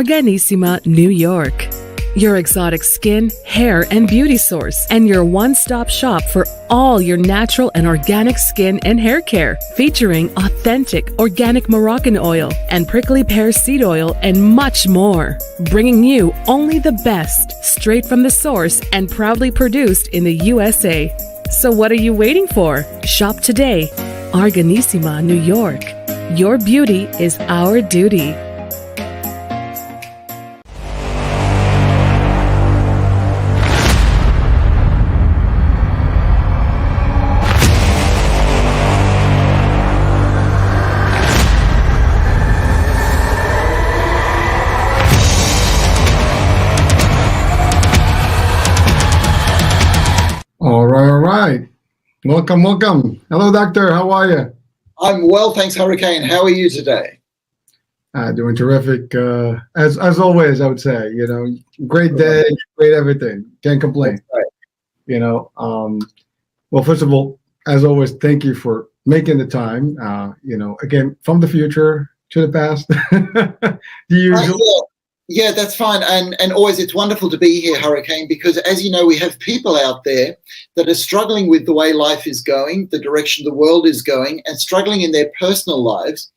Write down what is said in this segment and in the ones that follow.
Arganissima, New York. Your exotic skin, hair, and beauty source, and your one-stop shop for all your natural and organic skin and hair care, featuring authentic organic Moroccan oil and prickly pear seed oil and much more. Bringing you only the best, straight from the source and proudly produced in the USA. So what are you waiting for? Shop today. Arganissima, New York. Your beauty is our duty. All right. Welcome. Hello, doctor. How are you? I'm well, thanks, Hurricane. How are you today? Doing terrific. As always, I would say, great day, great everything. Can't complain. Right. Well, first of all, as always, thank you for making the time. Again, from the future to the past, the usual. Yeah, that's fine. And always, it's wonderful to be here, Hurricane, because as you know, we have people out there that are struggling with the way life is going, the direction the world is going, and struggling in their personal lives.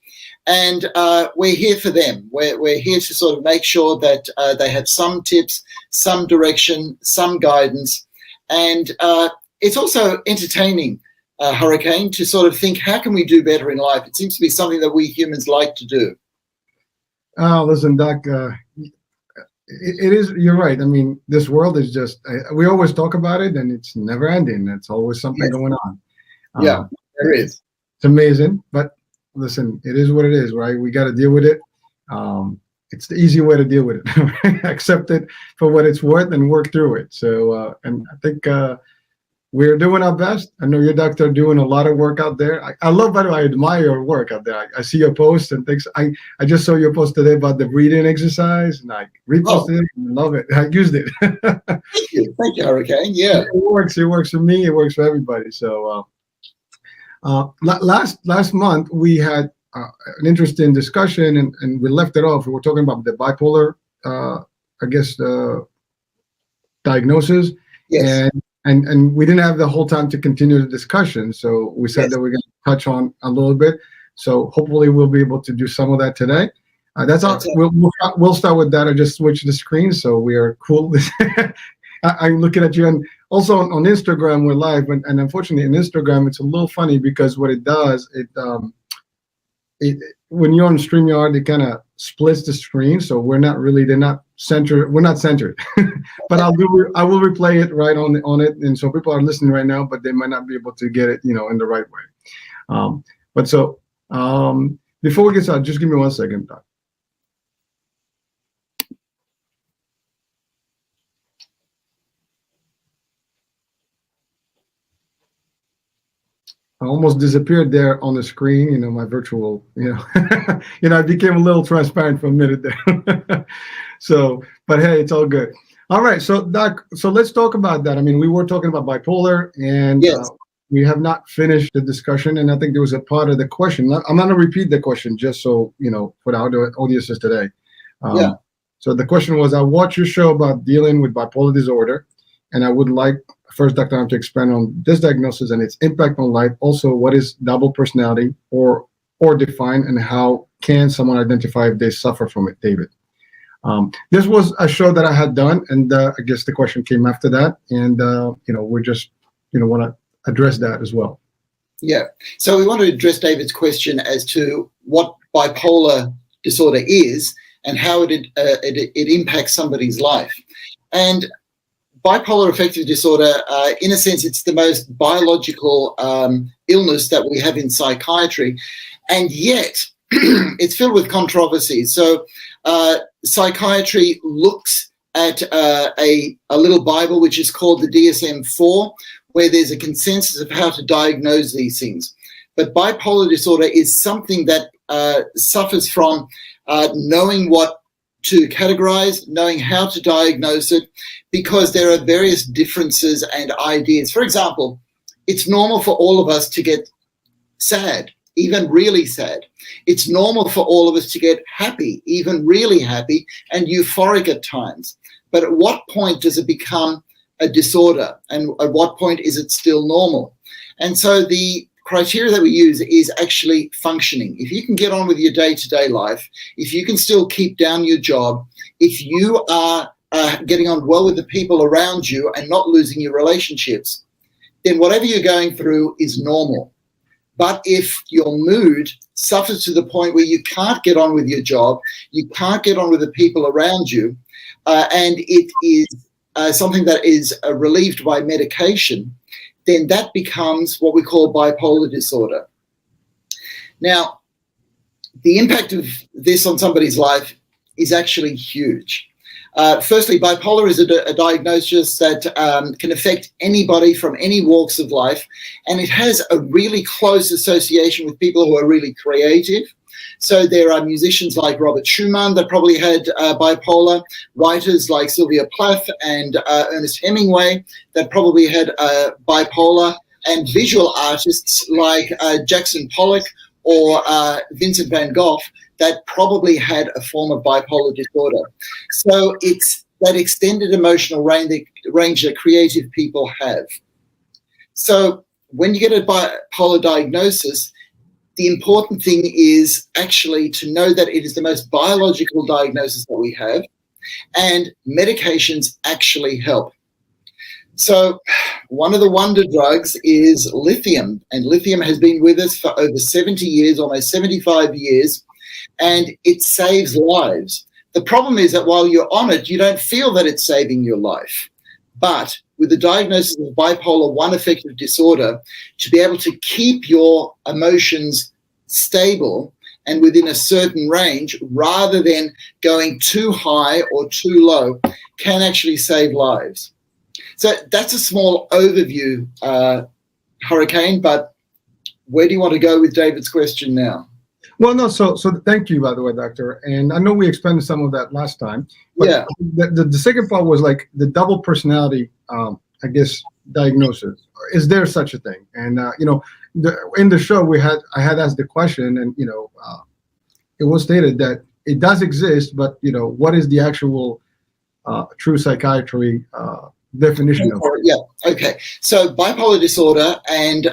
And we're here for them. We're here to sort of make sure that they have some tips, some direction, some guidance. And it's also entertaining, Hurricane, to sort of think, how can we do better in life? It seems to be something that we humans like to do. Listen, Doc, it is, you're right. I mean, this world is just, we always talk about it and it's never ending. It's always something going on. Yeah, there is. It's amazing, but listen, it is what it is, right? We got to deal with it. It's the easy way to deal with it. Right? Accept it for what it's worth and work through it. So, and I think we're doing our best. I know your doctor doing a lot of work out there. I love, by the way, I admire your work out there. I see your posts and things. I just saw your post today about the breathing exercise, and I reposted it. And love it. I used it. Thank you, Hurricane. Yeah, it works. It works for me. It works for everybody. So last month we had an interesting discussion, and we left it off. We were talking about the bipolar, diagnosis. Yes. And we didn't have the whole time to continue the discussion, so we said that we're going to touch on a little bit. So hopefully we'll be able to do some of that today. That's all. We'll start with that. I just switched the screen, so we are cool. I'm looking at you, and also on Instagram we're live, and unfortunately in Instagram it's a little funny because what it does, when you're on StreamYard, it kind of splits the screen, so they're not centered. We're not centered, but I will replay it right on it, and so people are listening right now, but they might not be able to get it, in the right way. Before we get started, just give me 1 second, Doc. I almost disappeared there on the screen, my virtual, I became a little transparent for a minute there. So, but hey, it's all good. All right. So Doc, let's talk about that. I mean, we were talking about bipolar, and yes. We have not finished the discussion. And I think there was a part of the question. I'm going to repeat the question just so, for our audiences today. So the question was, I watched your show about dealing with bipolar disorder, and I would like first, Dr. Heim, to expand on this diagnosis and its impact on life. Also, what is double personality or define, and how can someone identify if they suffer from it, David? This was a show that I had done, and I guess the question came after that, and we're just want to address that as well. Yeah. So we want to address David's question as to what bipolar disorder is and how it impacts somebody's life. And bipolar affective disorder, in a sense, it's the most biological illness that we have in psychiatry, and yet it's filled with controversy. So psychiatry looks at a little Bible, which is called the DSM-4, where there's a consensus of how to diagnose these things. But bipolar disorder is something that suffers from knowing what to categorize, knowing how to diagnose it, because there are various differences and ideas. For example, it's normal for all of us to get sad even really sad. It's normal for all of us to get happy, even really happy, and euphoric at times. But at what point does it become a disorder? And at what point is it still normal? And so the criteria that we use is actually functioning. If you can get on with your day-to-day life, if you can still keep down your job, if you are getting on well with the people around you and not losing your relationships, then whatever you're going through is normal. But if your mood suffers to the point where you can't get on with your job, you can't get on with the people around you, and it is something that is relieved by medication, then that becomes what we call bipolar disorder. Now, the impact of this on somebody's life is actually huge. Firstly, bipolar is a diagnosis that can affect anybody from any walks of life, and it has a really close association with people who are really creative. So there are musicians like Robert Schumann that probably had bipolar, writers like Sylvia Plath and Ernest Hemingway that probably had bipolar, and visual artists like Jackson Pollock or Vincent van Gogh that probably had a form of bipolar disorder. So it's that extended emotional range that creative people have. So when you get a bipolar diagnosis, the important thing is actually to know that it is the most biological diagnosis that we have, and medications actually help. So one of the wonder drugs is lithium, and lithium has been with us for over 70 years, almost 75 years, and it saves lives. The problem is that while you're on it, you don't feel that it's saving your life. But with the diagnosis of bipolar 1 affective disorder, to be able to keep your emotions stable and within a certain range, rather than going too high or too low, can actually save lives. So that's a small overview, Hurricane, but where do you want to go with David's question now? Well, no, so thank you, by the way, Doctor. And I know we expanded some of that last time. But yeah. The second part was like the double personality, I guess, diagnosis. Is there such a thing? And, in the show, I had asked the question, and, it was stated that it does exist, but, what is the actual true psychiatry definition of it? Yeah, okay. So bipolar disorder and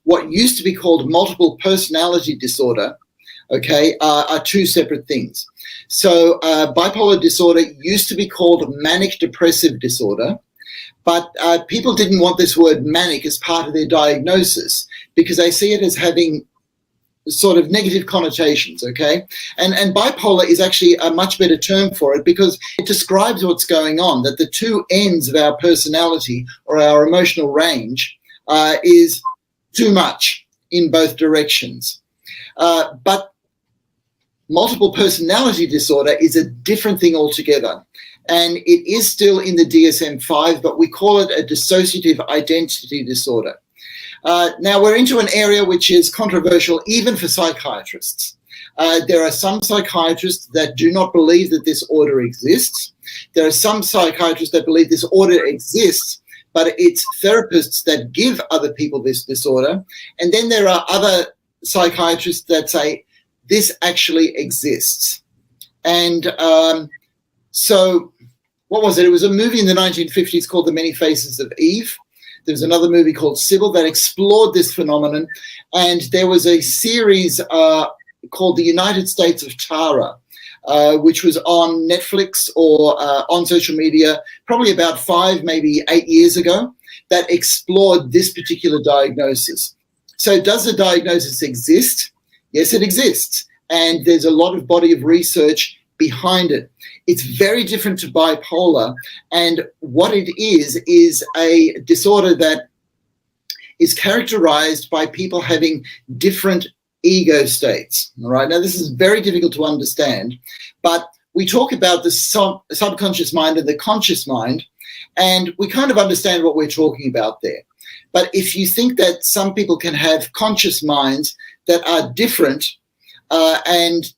what used to be called multiple personality disorder, okay, are two separate things. So bipolar disorder used to be called manic depressive disorder, but people didn't want this word manic as part of their diagnosis because they see it as having sort of negative connotations, okay? And bipolar is actually a much better term for it because it describes what's going on, that the two ends of our personality or our emotional range is too much in both directions. But multiple personality disorder is a different thing altogether. And it is still in the DSM-5, but we call it a dissociative identity disorder. Now we're into an area which is controversial even for psychiatrists. There are some psychiatrists that do not believe that this order exists. There are some psychiatrists that believe this order exists, but it's therapists that give other people this disorder. And then there are other psychiatrists that say this actually exists. And so what was it? It was a movie in the 1950s called The Many Faces of Eve. There's another movie called Sybil that explored this phenomenon. And there was a series called The United States of Tara, which was on Netflix or on social media probably about 5, maybe 8 years ago, that explored this particular diagnosis. So does the diagnosis exist? Yes, it exists. And there's a lot of body of research behind it. It's very different to bipolar. And what it is a disorder that is characterized by people having different ego states. All right. Now, this is very difficult to understand, but we talk about the subconscious mind and the conscious mind, and we kind of understand what we're talking about there. But if you think that some people can have conscious minds that are different, and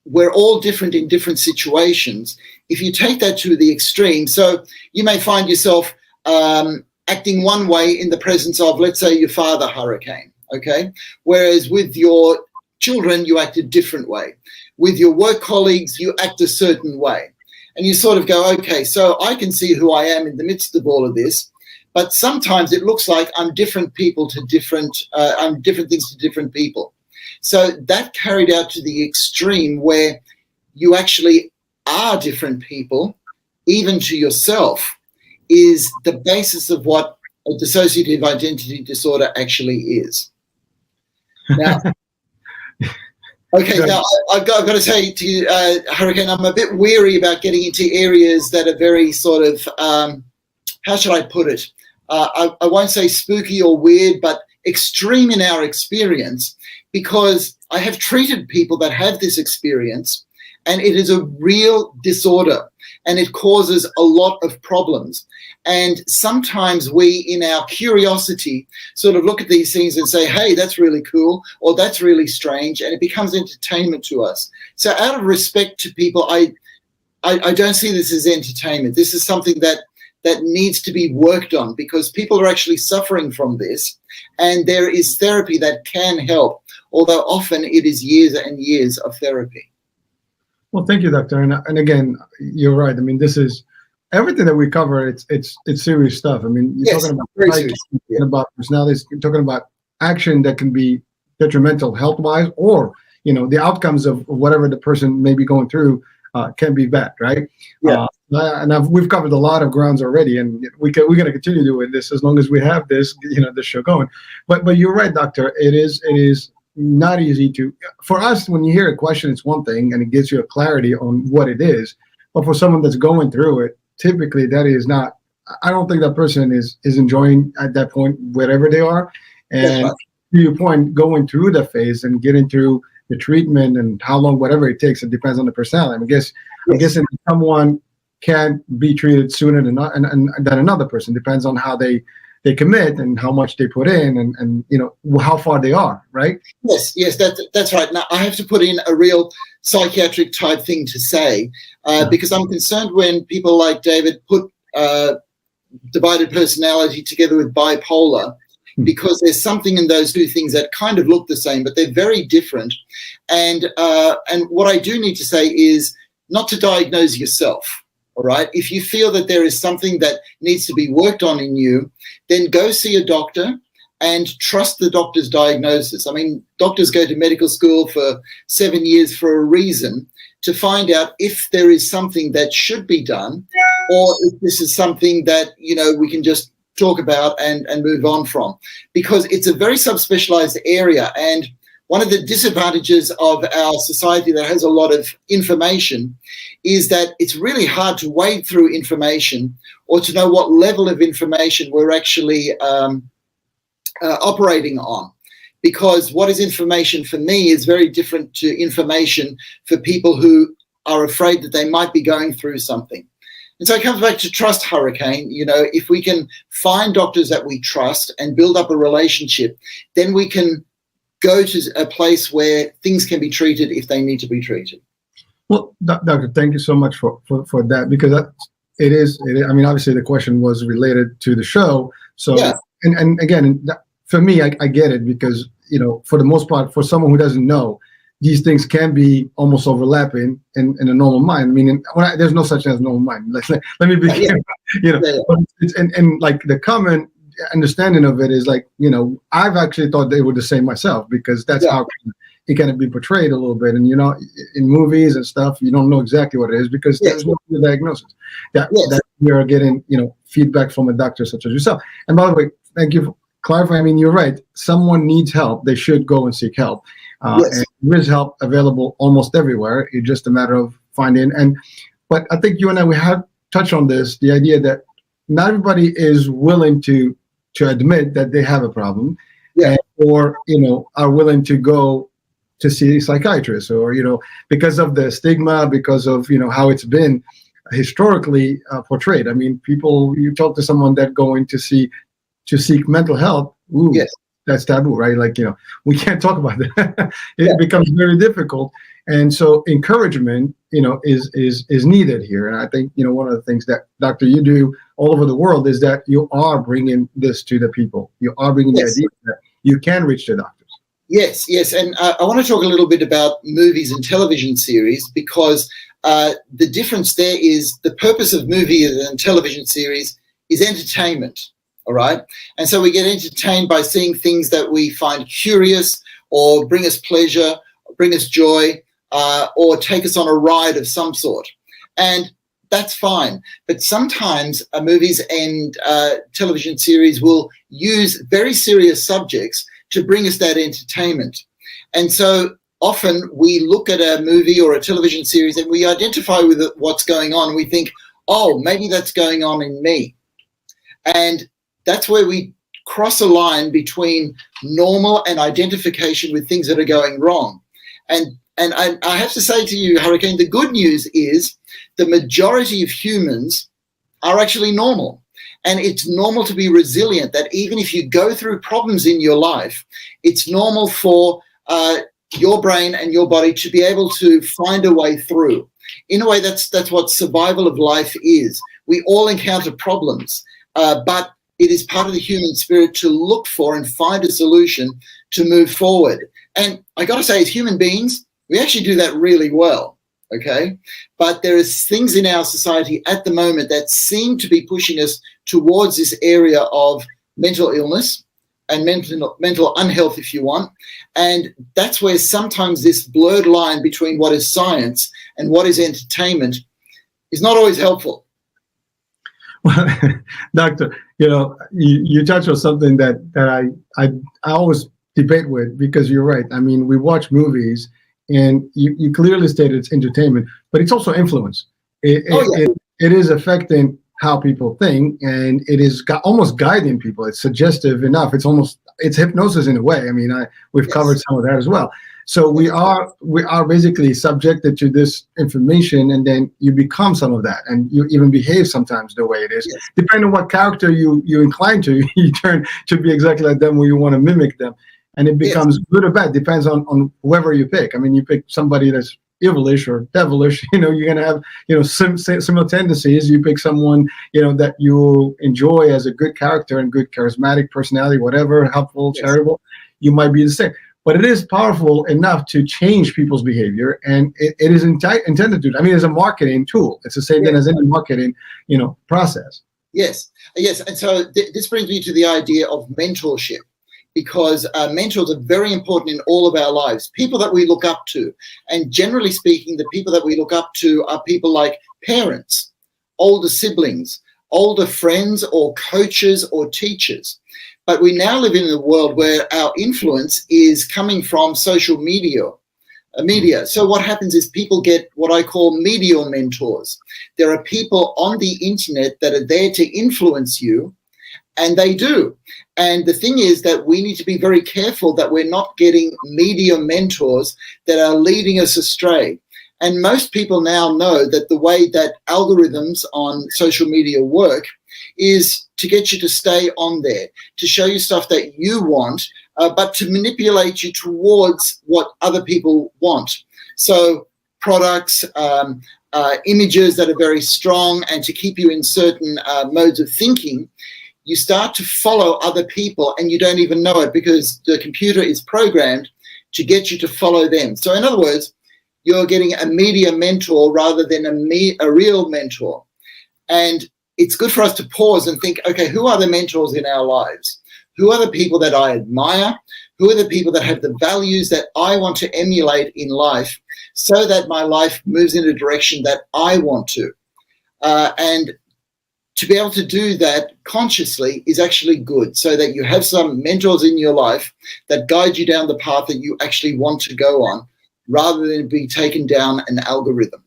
we're all different in different situations, if you take that to the extreme, so you may find yourself acting one way in the presence of, let's say, your father, Hurricane, okay? Whereas with your children, you act a different way. With your work colleagues, you act a certain way. And you sort of go, okay, so I can see who I am in the midst of all of this, but sometimes it looks like I'm different people to I'm different things to different people. So that carried out to the extreme where you actually are different people, even to yourself, is the basis of what a dissociative identity disorder actually is. Now, okay, now I've got to say to you, Hurricane, I'm a bit weary about getting into areas that are very sort of, how should I put it? I won't say spooky or weird, but extreme in our experience, because I have treated people that have this experience, and it is a real disorder, and it causes a lot of problems. And sometimes we, in our curiosity, sort of look at these things and say, hey, that's really cool, or that's really strange, and it becomes entertainment to us. So out of respect to people, I don't see this as entertainment. This is something that needs to be worked on, because people are actually suffering from this, and there is therapy that can help, although often it is years and years of therapy. Well, thank you, Doctor. And again, you're right. I mean, this is everything that we cover. It's serious stuff. I mean, you're talking about about personalities. You're talking about action that can be detrimental health-wise, or the outcomes of whatever the person may be going through can be bad, right? Yeah. We've covered a lot of grounds already, and we're going to continue doing this as long as we have this show going. But you're right, Doctor. It is not easy for us. When you hear a question, it's one thing, and it gives you a clarity on what it is. But for someone that's going through it, typically that is not. I don't think that person is enjoying at that point wherever they are. And to your point, going through the phase and getting through the treatment and how long, whatever it takes, it depends on the personality. I guess if someone can be treated sooner than another person, depends on how they commit and how much they put in, and how far they are, right? Yes, that's right. Now I have to put in a real psychiatric type thing to say, because I'm concerned when people like David put divided personality together with bipolar, because there's something in those two things that kind of look the same, but they're very different. And what I do need to say is not to diagnose yourself. All right. If you feel that there is something that needs to be worked on in you, then go see a doctor and trust the doctor's diagnosis. I mean, doctors go to medical school for 7 years for a reason, to find out if there is something that should be done, or if this is something that, we can just talk about and move on from, because it's a very subspecialized area. And one of the disadvantages of our society that has a lot of information is that it's really hard to wade through information, or to know what level of information we're actually operating on. Because what is information for me is very different to information for people who are afraid that they might be going through something. And so it comes back to trust, Hurricane. If we can find doctors that we trust and build up a relationship, then we can go to a place where things can be treated if they need to be treated. Well, Doctor, thank you so much for that, because it is. I mean, obviously the question was related to the show. So, yeah. And again, for me, I get it, because, for the most part, for someone who doesn't know, these things can be almost overlapping in a normal mind. I mean, there's no such thing as normal mind. Let me be clear. But and like the common understanding of it is like, I've actually thought they were the same myself, because that's how it can be portrayed a little bit. And, in movies and stuff, you don't know exactly what it is, because there's no diagnosis. That we are getting, feedback from a doctor such as yourself. And by the way, thank you for clarifying. I mean, you're right. Someone needs help. They should go and seek help. And there is help available almost everywhere. It's just a matter of finding. But I think you and I, we have touched on this, the idea that not everybody is willing to admit that they have a problem, or are willing to go to see a psychiatrist, or because of the stigma, because of how it's been historically portrayed. I mean, you talk to someone that going to seek mental health. Ooh, that's taboo, right? Like, we can't talk about that. It becomes very difficult. And so encouragement, is needed here. And I think, one of the things that, Doctor, you do all over the world is that you are bringing this to the people. You are bringing the idea that you can reach the doctors. Yes, yes. And I want to talk a little bit about movies and television series, because the difference there is the purpose of movies and television series is entertainment, all right? And so we get entertained by seeing things that we find curious or bring us pleasure, bring us joy, or take us on a ride of some sort. And that's fine. But sometimes movies and television series will use very serious subjects to bring us that entertainment. And so often we look at a movie or a television series and we identify with what's going on. We think, oh, maybe that's going on in me. And that's where we cross a line between normal and identification with things that are going wrong. And I have to say to you, Hurricane, the good news is the majority of humans are actually normal. And it's normal to be resilient, that even if you go through problems in your life, it's normal for your brain and your body to be able to find a way through. In a way, that's what survival of life is. We all encounter problems, but it is part of the human spirit to look for and find a solution to move forward. And I got to say, as human beings, we actually do that really well. Okay, but there is things in our society at the moment that seem to be pushing us towards this area of mental illness and mental unhealth, if you want. And that's where sometimes this blurred line between what is science and what is entertainment is not always helpful. Well, Doctor, you touched on something that I always debate with, because you're right. I mean, we watch movies, and you clearly stated it's entertainment, but it's also influence. It is affecting how people think, and it is almost guiding people. It's suggestive enough. It's hypnosis in a way. I mean, we've covered some of that as well. So we are basically subjected to this information, and then you become some of that, and you even behave sometimes the way it is. Yes. Depending on what character you incline to, you turn to be exactly like them, or you want to mimic them. And it becomes good or bad, depends on whoever you pick. I mean, you pick somebody that's evilish or devilish, you're going to have, similar tendencies. You pick someone, that you enjoy as a good character and good charismatic personality, whatever, helpful, charitable, you might be the same. But it is powerful enough to change people's behavior, and it is intended to. I mean, it's a marketing tool. It's the same thing as any marketing, process. Yes, yes. And so this brings me to the idea of mentorship, because mentors are very important in all of our lives, people that we look up to. And generally speaking, the people that we look up to are people like parents, older siblings, older friends or coaches or teachers. But we now live in a world where our influence is coming from social media. So what happens is people get what I call media mentors. There are people on the internet that are there to influence you, and they do. And the thing is that we need to be very careful that we're not getting media mentors that are leading us astray. And most people now know that the way that algorithms on social media work is to get you to stay on there, to show you stuff that you want, but to manipulate you towards what other people want. So products, images that are very strong, and to keep you in certain modes of thinking. You start to follow other people and you don't even know it, because the computer is programmed to get you to follow them. So in other words, you're getting a media mentor rather than a real mentor. And it's good for us to pause and think, okay, who are the mentors in our lives? Who are the people that I admire? Who are the people that have the values that I want to emulate in life, so that my life moves in a direction that I want to? And to be able to do that consciously is actually good, so that you have some mentors in your life that guide you down the path that you actually want to go on, rather than be taken down an algorithm.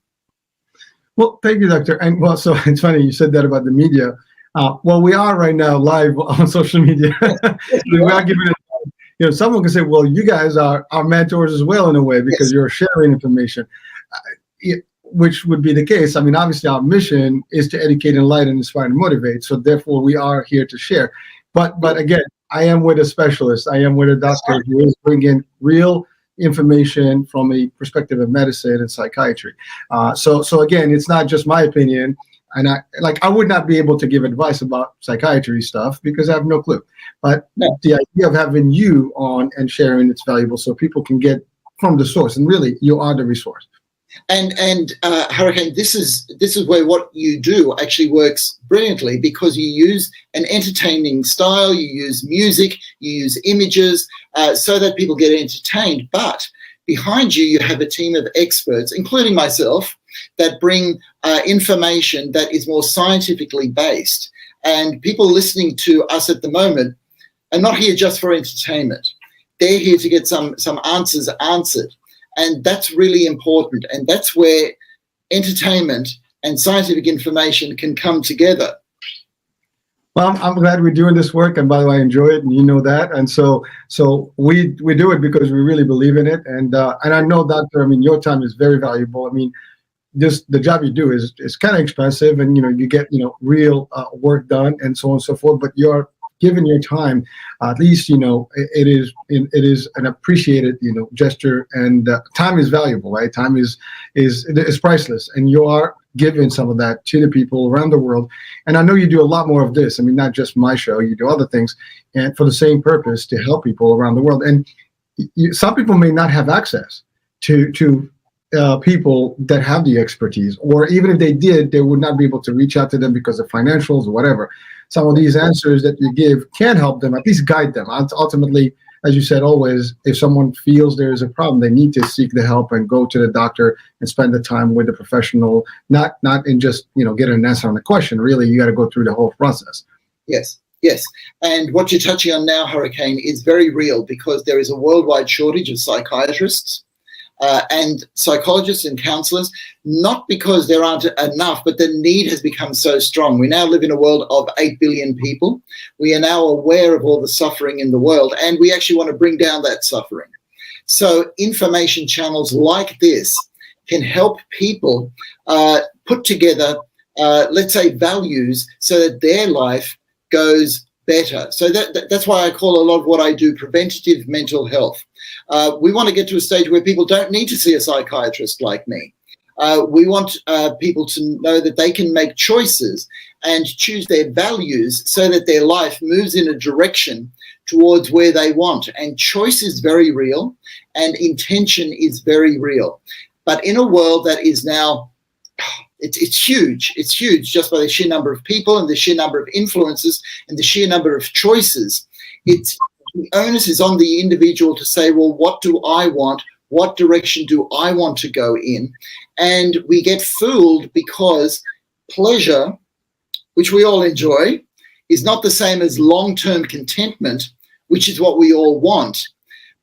Well, thank you, Doctor. And well, so it's funny you said that about the media. Well, we are right now live on social media. We are giving it, someone can say, well, you guys are our mentors as well in a way, because you're sharing information. Which would be the case. I mean, obviously our mission is to educate, enlighten, inspire, and motivate. So therefore we are here to share. But again, I am with a specialist. I am with a doctor who is bringing real information from a perspective of medicine and psychiatry. So again, it's not just my opinion. and I would not be able to give advice about psychiatry stuff because I have no clue. But the idea of having you on and sharing, it's valuable so people can get from the source. And really, you are the resource. And Hurricane, this is where what you do actually works brilliantly, because you use an entertaining style, you use music, you use images, so that people get entertained. But behind you, you have a team of experts, including myself, that bring information that is more scientifically based. And people listening to us at the moment are not here just for entertainment. They're here to get some answers answered. And that's really important. And that's where entertainment and scientific information can come together. Well, I'm glad we're doing this work. And by the way, I enjoy it, and you know that. And so we do it because we really believe in it. And I know, Doctor, I mean, your time is very valuable. I mean, just the job you do is kind of expensive, and, you get, real work done and so on and so forth. But you're given your time, at least, it is an appreciated, gesture, and time is valuable, right? Time is priceless, and you are giving some of that to the people around the world. And I know you do a lot more of this. I mean, not just my show, you do other things, and for the same purpose, to help people around the world. And some people may not have access to people that have the expertise, or even if they did, they would not be able to reach out to them because of financials or whatever. Some of these answers that you give can help them, at least guide them. Ultimately, as you said, always, if someone feels there is a problem, they need to seek the help and go to the doctor and spend the time with the professional, not in just, get an answer on the question. Really, you got to go through the whole process. Yes. And what you're touching on now, Hurricane, is very real, because there is a worldwide shortage of psychiatrists and psychologists and counselors, not because there aren't enough, but the need has become so strong. We now live in a world of 8 billion people. We are now aware of all the suffering in the world, and we actually want to bring down that suffering. So information channels like this can help people put together, let's say, values so that their life goes better. So that's why I call a lot of what I do preventative mental health. We want to get to a stage where people don't need to see a psychiatrist like me. We want people to know that they can make choices and choose their values so that their life moves in a direction towards where they want. And choice is very real, and intention is very real. But in a world that is now, it's huge. It's huge just by the sheer number of people and the sheer number of influences and the sheer number of choices. The onus is on the individual to say, well, what do I want? What direction do I want to go in? And we get fooled because pleasure, which we all enjoy, is not the same as long-term contentment, which is what we all want.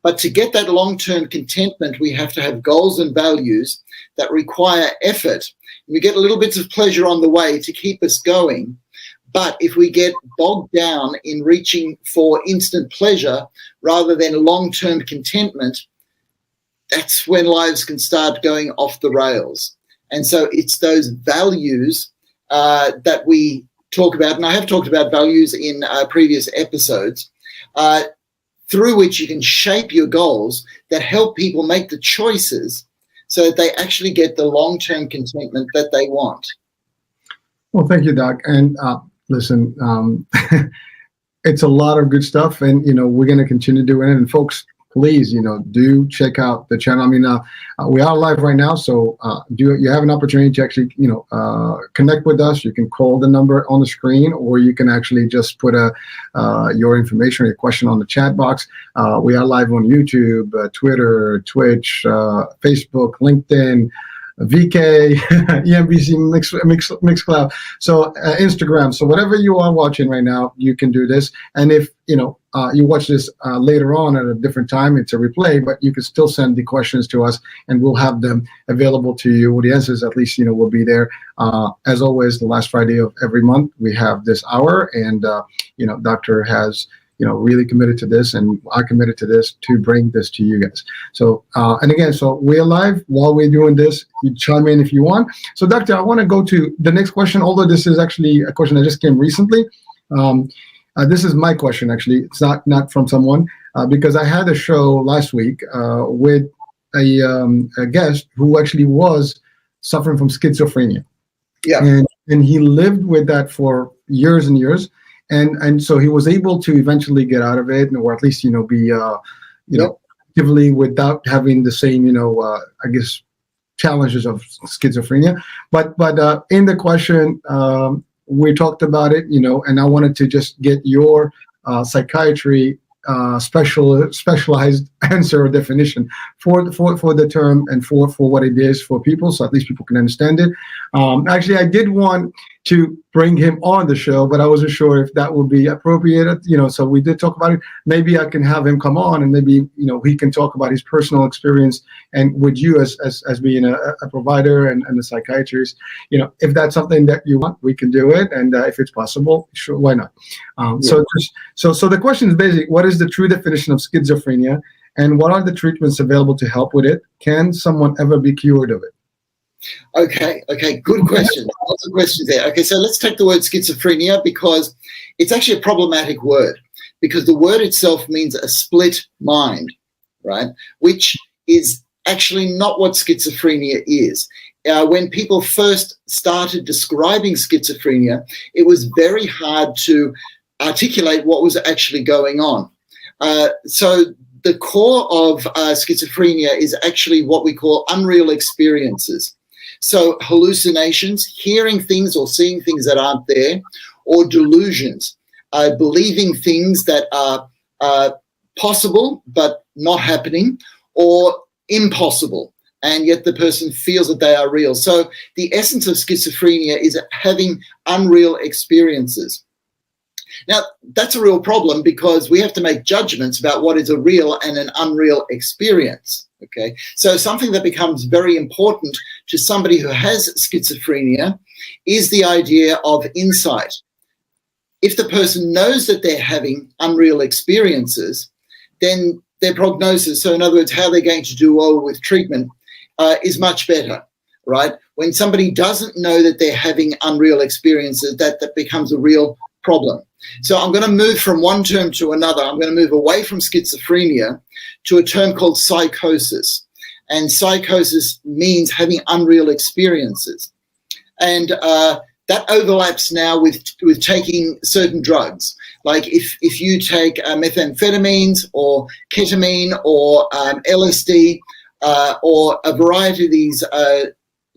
But to get that long-term contentment, we have to have goals and values that require effort. We get little bits of pleasure on the way to keep us going. But if we get bogged down in reaching for instant pleasure rather than long-term contentment, that's when lives can start going off the rails. And so it's those values that we talk about, and I have talked about values in previous episodes, through which you can shape your goals that help people make the choices so that they actually get the long-term contentment that they want. Well, thank you, Doc. And listen, it's a lot of good stuff, and we're going to continue doing it. And folks, please, do check out the channel. I mean, we are live right now, so you have an opportunity to actually, connect with us. You can call the number on the screen, or you can actually just put your information or your question on the chat box. We are live on YouTube, Twitter, Twitch, Facebook, LinkedIn, VK, EMBC, Mixcloud, so Instagram. So whatever you are watching right now, you can do this. And if you watch this later on at a different time, it's a replay, but you can still send the questions to us, and we'll have them available to you. Well, the answers, at least, will be there. As always, the last Friday of every month, we have this hour, and Doctor has really committed to this, and I committed to this to bring this to you guys. So, and again, so we're live while we're doing this. You chime in if you want. So, Doctor, I want to go to the next question, although this is actually a question that just came recently. This is my question, actually. It's not from someone, because I had a show last week with a guest who actually was suffering from schizophrenia. Yeah. And and he lived with that for years and years, and so he was able to eventually get out of it, or at least be Yep. actively without having the same I guess challenges of schizophrenia. But in the question, we talked about it, and I wanted to just get your psychiatry specialized answer or definition for the term and for what it is for people, so at least people can understand it. Actually, I did want to bring him on the show, but I wasn't sure if that would be appropriate. So we did talk about it. Maybe I can have him come on, and maybe he can talk about his personal experience, and with you as being a provider and a psychiatrist, if that's something that you want, we can do it, and if it's possible, sure, why not? So the question is basically, what is the true definition of schizophrenia, and what are the treatments available to help with it? Can someone ever be cured of it? Okay, good question. Lots of questions there. Okay, so let's take the word schizophrenia, because it's actually a problematic word, because the word itself means a split mind, right? Which is actually not what schizophrenia is. When people first started describing schizophrenia, it was very hard to articulate what was actually going on. So the core of schizophrenia is actually what we call unreal experiences. So hallucinations, hearing things or seeing things that aren't there, or delusions, believing things that are possible but not happening, or impossible, and yet the person feels that they are real. So the essence of schizophrenia is having unreal experiences. Now, that's a real problem, because we have to make judgments about what is a real and an unreal experience. Okay, so something that becomes very important to somebody who has schizophrenia is the idea of insight. If the person knows that they're having unreal experiences, then their prognosis, so in other words, how they're going to do well with treatment, is much better, right? When somebody doesn't know that they're having unreal experiences, that becomes a real problem. So I'm going to move from one term to another. I'm going to move away from schizophrenia to a term called psychosis. And psychosis means having unreal experiences. And that overlaps now with taking certain drugs. Like if you take methamphetamines or ketamine or LSD or a variety of these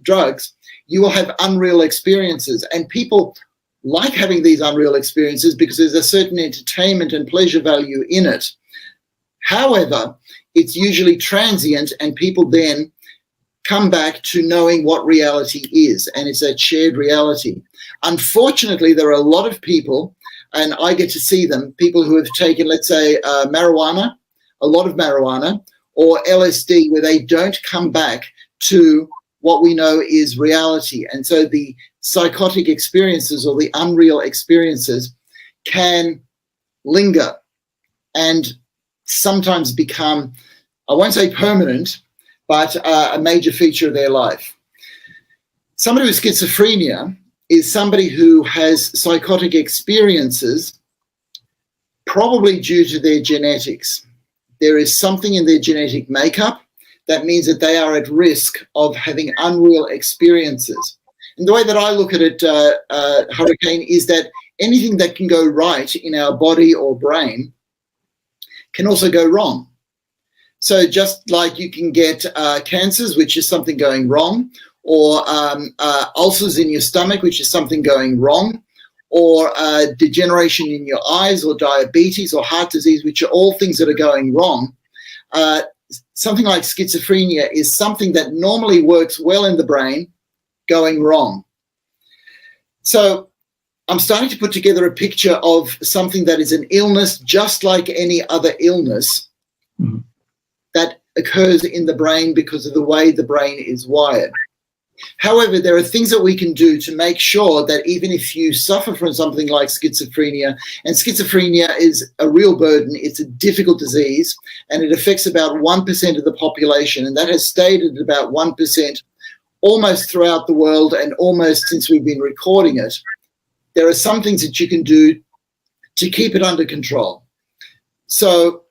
drugs, you will have unreal experiences. And people like having these unreal experiences because there's a certain entertainment and pleasure value in it. However, it's usually transient, and people then come back to knowing what reality is, and it's a shared reality. Unfortunately, there are a lot of people, and I get to see them, people who have taken, let's say, marijuana, a lot of marijuana, or LSD, where they don't come back to what we know is reality. And so the psychotic experiences or the unreal experiences can linger and sometimes become, I won't say permanent, but a major feature of their life. Somebody with schizophrenia is somebody who has psychotic experiences probably due to their genetics. There is something in their genetic makeup that means that they are at risk of having unreal experiences. And the way that I look at it, Hurricane, is that anything that can go right in our body or brain can also go wrong. So just like you can get cancers, which is something going wrong, or ulcers in your stomach, which is something going wrong, or degeneration in your eyes, or diabetes, or heart disease, which are all things that are going wrong. Something like schizophrenia is something that normally works well in the brain going wrong. So I'm starting to put together a picture of something that is an illness just like any other illness that occurs in the brain because of the way the brain is wired. However, there are things that we can do to make sure that even if you suffer from something like schizophrenia, and schizophrenia is a real burden, it's a difficult disease, and it affects about 1% of the population, and that has stayed at about 1% almost throughout the world and almost since we've been recording it. There are some things that you can do to keep it under control. So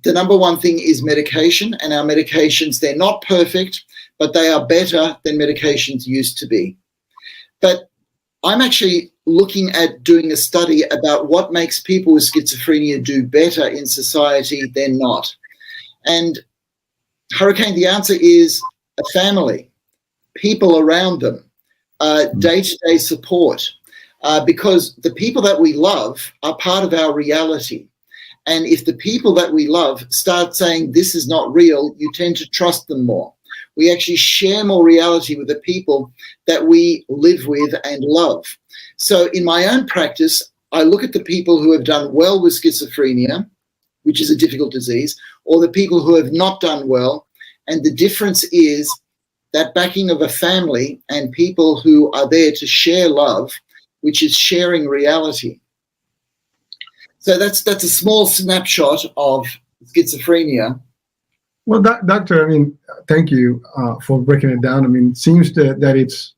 the number one thing is medication, and our medications, they're not perfect, but they are better than medications used to be. But I'm actually looking at doing a study about what makes people with schizophrenia do better in society than not. And Hurricane, the answer is a family, people around them, day-to-day support, because the people that we love are part of our reality. And if the people that we love start saying this is not real, you tend to trust them more. We actually share more reality with the people that we live with and love. So in my own practice, I look at the people who have done well with schizophrenia, which is a difficult disease, or the people who have not done well. And the difference is that backing of a family and people who are there to share love, which is sharing reality. So that's a small snapshot of schizophrenia. Well, doctor, I mean, thank you for breaking it down. I mean, it seems that it's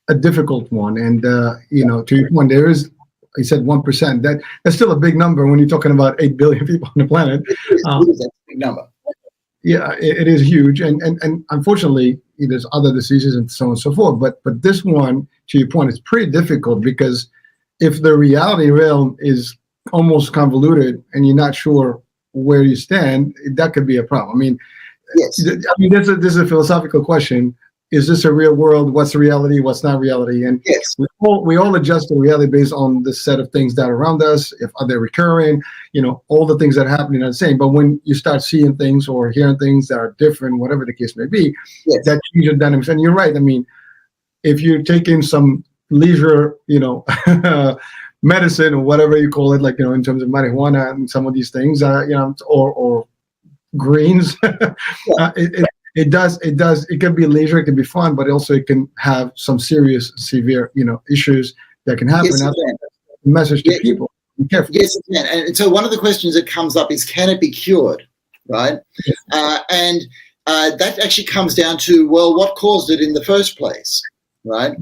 a difficult one. And, you know, to your point, there is, you said 1%. That's still a big number when you're talking about 8 billion people on the planet. It is a big number. Yeah, it is huge. And unfortunately, there's other diseases and so on and so forth. But this one, to your point, is pretty difficult because if the reality realm is almost convoluted and you're not sure where you stand, that could be a problem. I mean, yes. This is a philosophical question. Is this a real world? What's reality? What's not reality? And yes. we all adjust to reality based on the set of things that are around us. If are they recurring? You know, all the things that are happening are the same. But when you start seeing things or hearing things that are different, whatever the case may be, yes. that changes dynamics. And you're right. I mean, if you're taking some leisure, you know, medicine or whatever you call it, like, you know, in terms of marijuana and some of these things, you know, or greens, it can be leisure, it can be fun, but also it can have some serious, severe, you know, issues that can happen. Yes, Message to people, be careful. Yes, it can. And so one of the questions that comes up is, can it be cured, right? Yes. And that actually comes down to, well, what caused it in the first place, right?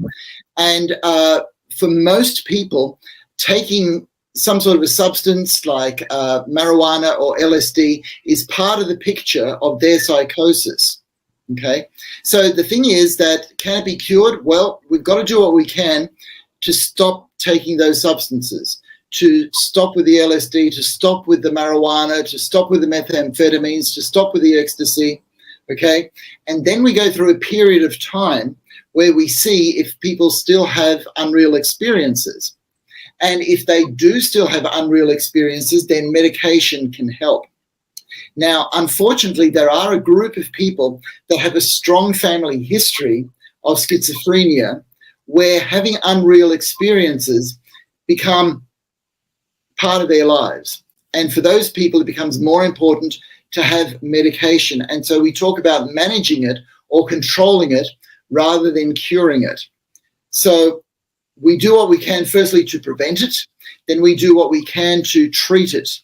And for most people, taking some sort of a substance like marijuana or LSD is part of the picture of their psychosis, okay? So the thing is that, can it be cured? Well, we've got to do what we can to stop taking those substances, to stop with the LSD, to stop with the marijuana, to stop with the methamphetamines, to stop with the ecstasy, okay? And then we go through a period of time where we see if people still have unreal experiences. And if they do still have unreal experiences, then medication can help. Now, unfortunately, there are a group of people that have a strong family history of schizophrenia where having unreal experiences become part of their lives. And for those people, it becomes more important to have medication. And so we talk about managing it or controlling it rather than curing it. So we do what we can, firstly, to prevent it. Then we do what we can to treat it.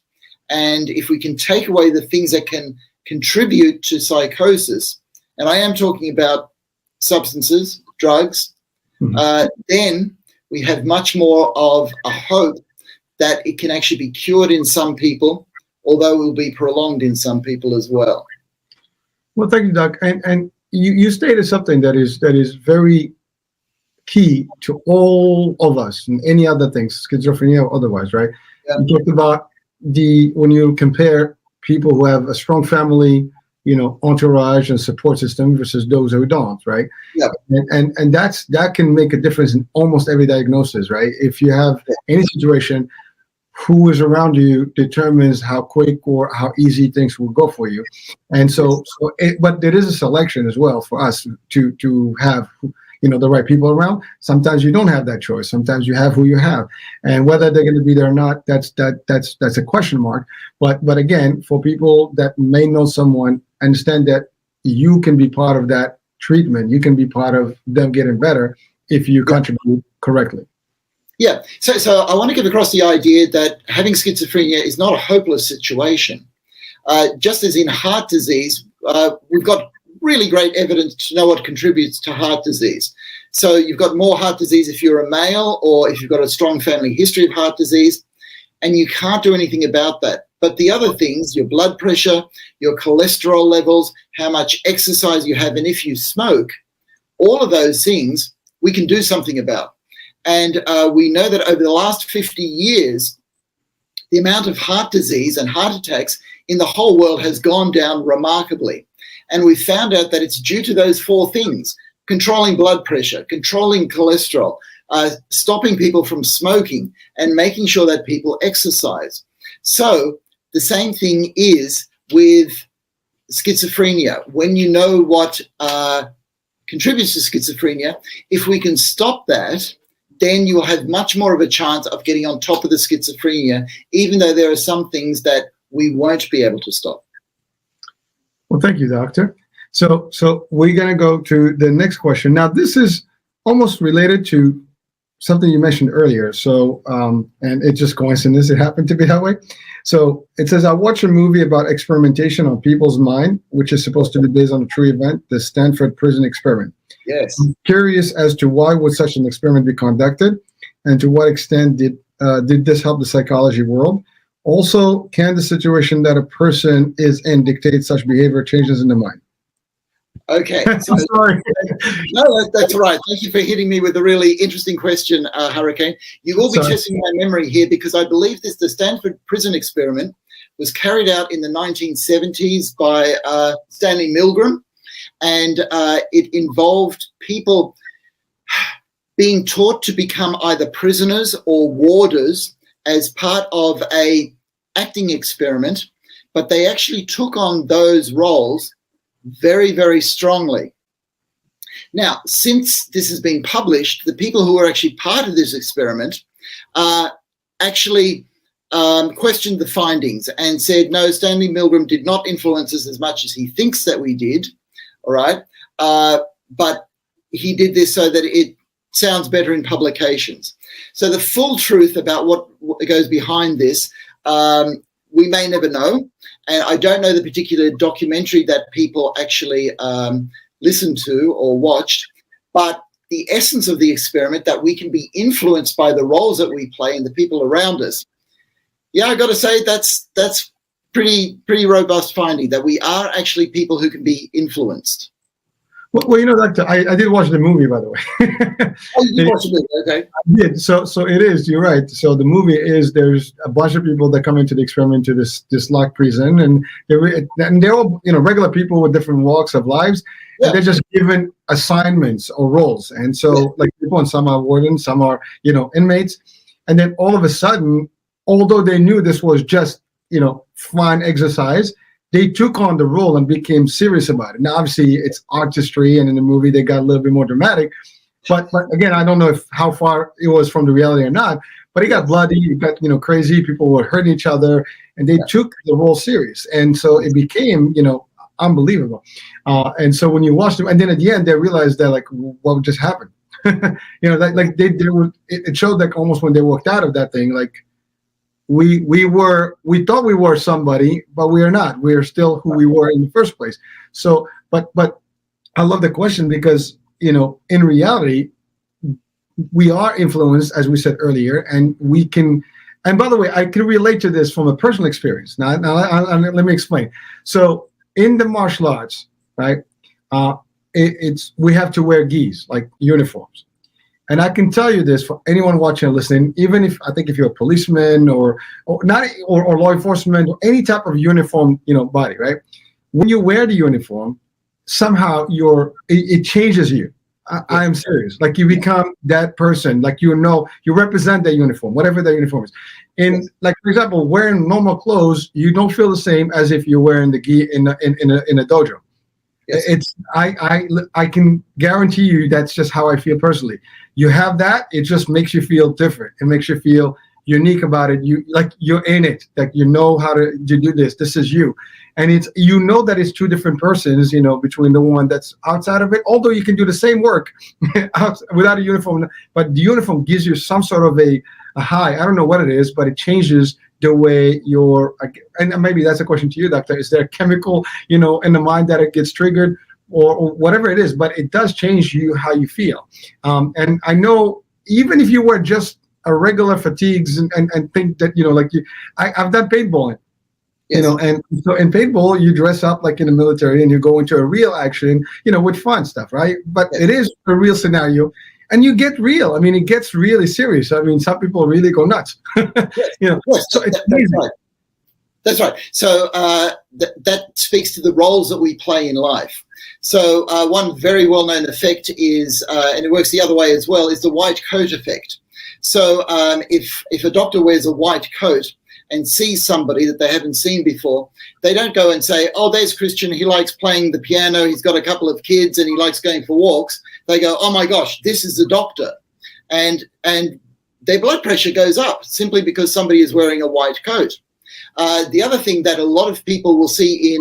And if we can take away the things that can contribute to psychosis, and I am talking about substances, drugs, then we have much more of a hope that it can actually be cured in some people, although it will be prolonged in some people as well. Well, thank you, Doc. And you stated something that is very key to all of us and any other things, schizophrenia or otherwise, right? Yeah. You talked about when you compare people who have a strong family, you know, entourage and support system versus those who don't, right? Yeah. And that can make a difference in almost every diagnosis, right? If you have any situation, who is around you determines how quick or how easy things will go for you. And but there is a selection as well for us to have, you know, the right people around. Sometimes you don't have that choice. Sometimes you have who you have, and whether they're going to be there or not, that's a question mark. But again, for people that may know someone, understand that you can be part of that treatment. You can be part of them getting better if you contribute correctly. Yeah. So I want to get across the idea that having schizophrenia is not a hopeless situation. Just as in heart disease, we've got really great evidence to know what contributes to heart disease. So you've got more heart disease if you're a male or if you've got a strong family history of heart disease, and you can't do anything about that. But the other things, your blood pressure, your cholesterol levels, how much exercise you have, and if you smoke, all of those things we can do something about. And we know that over the last 50 years, the amount of heart disease and heart attacks in the whole world has gone down remarkably. And we found out that it's due to those 4 things: controlling blood pressure, controlling cholesterol, stopping people from smoking, and making sure that people exercise. So the same thing is with schizophrenia. When you know what contributes to schizophrenia, if we can stop that, then you will have much more of a chance of getting on top of the schizophrenia, even though there are some things that we won't be able to stop. Well, thank you, Doctor. So we're going to go to the next question. Now, this is almost related to something you mentioned earlier. So, and it's just coincidence it happened to be that way. So it says, I watched a movie about experimentation on people's mind, which is supposed to be based on a true event, the Stanford Prison Experiment. Yes. I'm curious as to why would such an experiment be conducted, and to what extent did this help the psychology world? Also, can the situation that a person is in dictate such behavior changes in the mind? Okay. So, sorry. No, that's right. Thank you for hitting me with a really interesting question, Hurricane. You will be testing my memory here, because I believe the Stanford Prison Experiment was carried out in the 1970s by Stanley Milgram, and it involved people being taught to become either prisoners or warders as part of a acting experiment, but they actually took on those roles very, very strongly. Now, since this has been published, the people who were actually part of this experiment actually questioned the findings and said, no, Stanley Milgram did not influence us as much as he thinks that we did, all right? But he did this so that it sounds better in publications. So the full truth about what goes behind this, we may never know. And I don't know the particular documentary that people actually listened to or watched, but the essence of the experiment, that we can be influenced by the roles that we play and the people around us. Yeah, I got to say that's pretty robust finding, that we are actually people who can be influenced. Well, you know, Doctor, I did watch the movie, by the way. Oh, you did watch the movie, okay. I did. So it is, you're right. So the movie is, there's a bunch of people that come into the experiment, to this locked prison, and they're all, you know, regular people with different walks of lives, and they're just given assignments or roles. And so like people, and some are wardens, some are, you know, inmates. And then all of a sudden, although they knew this was just, you know, fun exercise, they took on the role and became serious about it. Now, obviously, it's artistry, and in the movie, they got a little bit more dramatic. But again, I don't know how far it was from the reality or not. But it got bloody, it got, you know, crazy. People were hurting each other, and they took the role serious. And so it became, you know, unbelievable. And so when you watch them, and then at the end, they realized that, like, what just happened? You know, like they were. It showed, like, almost when they walked out of that thing, like, we thought we were somebody, but we are not. We are still who we were in the first place. So, but I love the question, because, you know, in reality, we are influenced, as we said earlier, and we can. And by the way, I can relate to this from a personal experience. Now let me explain. So in the martial arts, right, we have to wear gis, like uniforms. And I can tell you this for anyone watching and listening, even if you're a policeman or law enforcement, or any type of uniform, you know, body, right? When you wear the uniform, somehow it changes you. I am serious. Like, you become that person. Like, you know, you represent that uniform, whatever that uniform is. And like, for example, wearing normal clothes, you don't feel the same as if you're wearing the gi in a dojo. Yes. It's I can guarantee you that's just how I feel personally. You have that, it just makes you feel different. It makes you feel unique about it. You're in it. Like, you know how to do this. This is you. And it's, you know, that it's two different persons, you know, between the one that's outside of it. Although you can do the same work without a uniform, but the uniform gives you some sort of a high. I don't know what it is, but it changes the way and maybe that's a question to you, Doctor. Is there a chemical, you know, in the mind that it gets triggered, or whatever it is, but it does change you, how you feel. And I know, even if you wear just a regular fatigues and think that, you know, like I've done paintballing, you know, and so in paintball, you dress up like in the military and you go into a real action, you know, with fun stuff, right? But it is a real scenario. and you get real. I mean, it gets really serious. I mean, some people really go nuts. Yes, So it's amazing. right. That's right. So that speaks to the roles that we play in life. So one very well-known effect is, and it works the other way as well, is the white coat effect. So if a doctor wears a white coat and sees somebody that they haven't seen before, they don't go and say, oh, there's Christian, he likes playing the piano, he's got a couple of kids and he likes going for walks. They go, oh my gosh, this is the doctor. And their blood pressure goes up simply because somebody is wearing a white coat. The other thing that a lot of people will see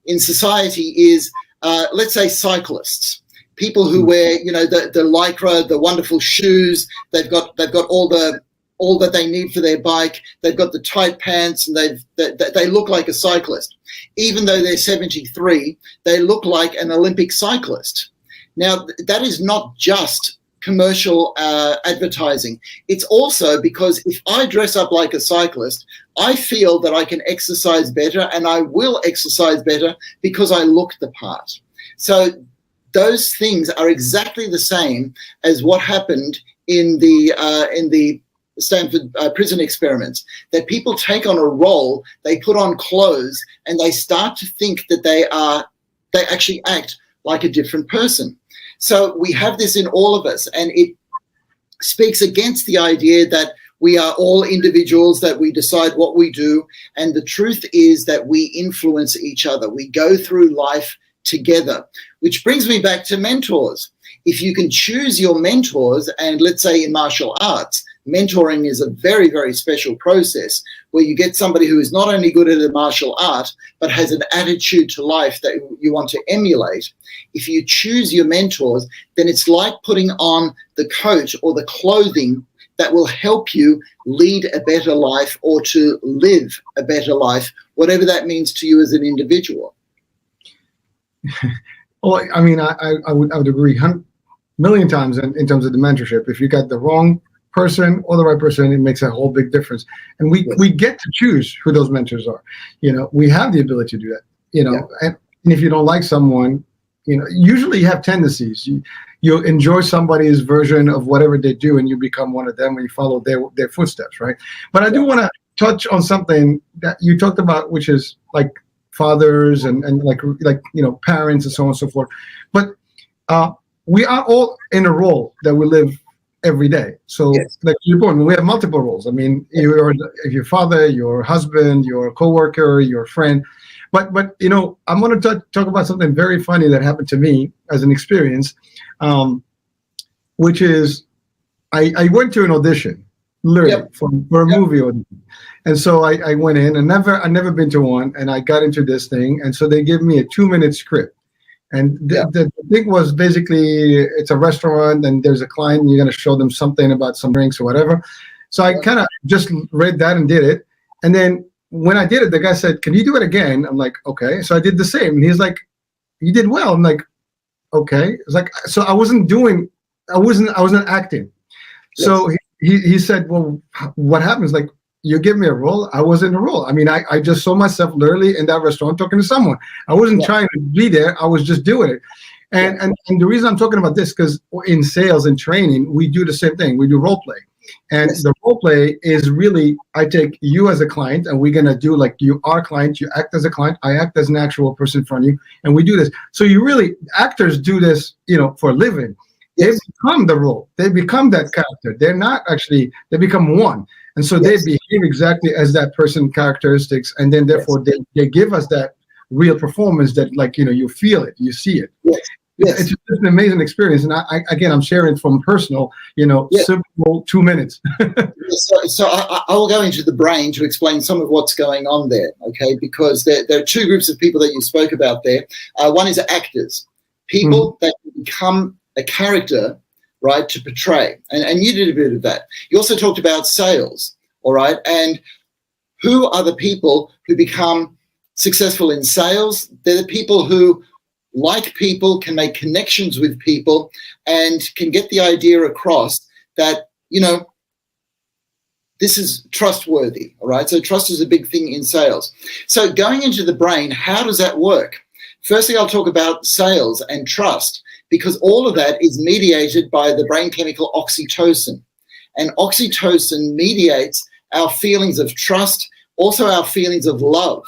in society is, let's say, cyclists. People who wear, the lycra, the wonderful shoes. They've got all that they need for their bike. They've got the tight pants, and they look like a cyclist. Even though they're 73, they look like an Olympic cyclist. Now, that is not just commercial advertising. It's also because if I dress up like a cyclist, I feel that I can exercise better, and I will exercise better because I look the part. So those things are exactly the same as what happened in the Stanford prison experiments, that people take on a role, they put on clothes, and they start to think that they actually act like a different person. So we have this in all of us, and it speaks against the idea that we are all individuals, that we decide what we do. And the truth is that we influence each other. We go through life together, which brings me back to mentors. If you can choose your mentors, and let's say in martial arts, mentoring is a very, very special process where you get somebody who is not only good at a martial art, but has an attitude to life that you want to emulate. If you choose your mentors, then it's like putting on the coat or the clothing that will help you lead a better life or to live a better life, whatever that means to you as an individual. Well, I mean, I would agree a million times in terms of the mentorship. If you got the wrong person or the right person, it makes a whole big difference. And we get to choose who those mentors are. We have the ability to do that. And if you don't like someone, usually you have tendencies. You enjoy somebody's version of whatever they do, and you become one of them, and you follow their footsteps, right? But I do want to touch on something that you talked about, which is like fathers and like parents and so on and so forth. But we are all in a role that we live every day. So like your point, we have multiple roles. I mean, you're your father, your husband, your coworker, your friend. But I'm going to talk about something very funny that happened to me as an experience, which is I went to an audition, literally for a movie audition. And so I went in, and I've never been to one, and I got into this thing. And so they give me a 2-minute script. And the thing was basically, it's a restaurant, and there's a client, and you're going to show them something about some drinks or whatever. So I kind of just read that and did it. And then when I did it, the guy said, "Can you do it again?" I'm like, "Okay." So I did the same. And he's like, "You did well." I'm like, "Okay." It's like, so I wasn't acting. So he said, "Well, what happens? Like, you give me a role, I was in a role. I mean, I just saw myself literally in that restaurant talking to someone. I wasn't trying to be there. I was just doing it." And the reason I'm talking about this, because in sales and training, we do the same thing. We do role play. And the role play is really, I take you as a client, and we're going to do like you are client, you act as a client, I act as an actual person in front of you, and we do this. So actors do this, for a living. They become the role. They become that character. They're not actually, they become one. And so they behave exactly as that person characteristics. And then therefore they give us that real performance that you feel it, you see it. It's just an amazing experience. And I'm sharing from personal, simple 2 minutes. So I will go into the brain to explain some of what's going on there. Okay. Because there are two groups of people that you spoke about there. One is actors, people that become a character, right, to portray. And you did a bit of that. You also talked about sales, all right? And who are the people who become successful in sales? They're the people who like people, can make connections with people, and can get the idea across that, this is trustworthy, all right? So trust is a big thing in sales. So going into the brain, how does that work? Firstly, I'll talk about sales and trust. because all of that is mediated by the brain chemical oxytocin. And oxytocin mediates our feelings of trust, also our feelings of love.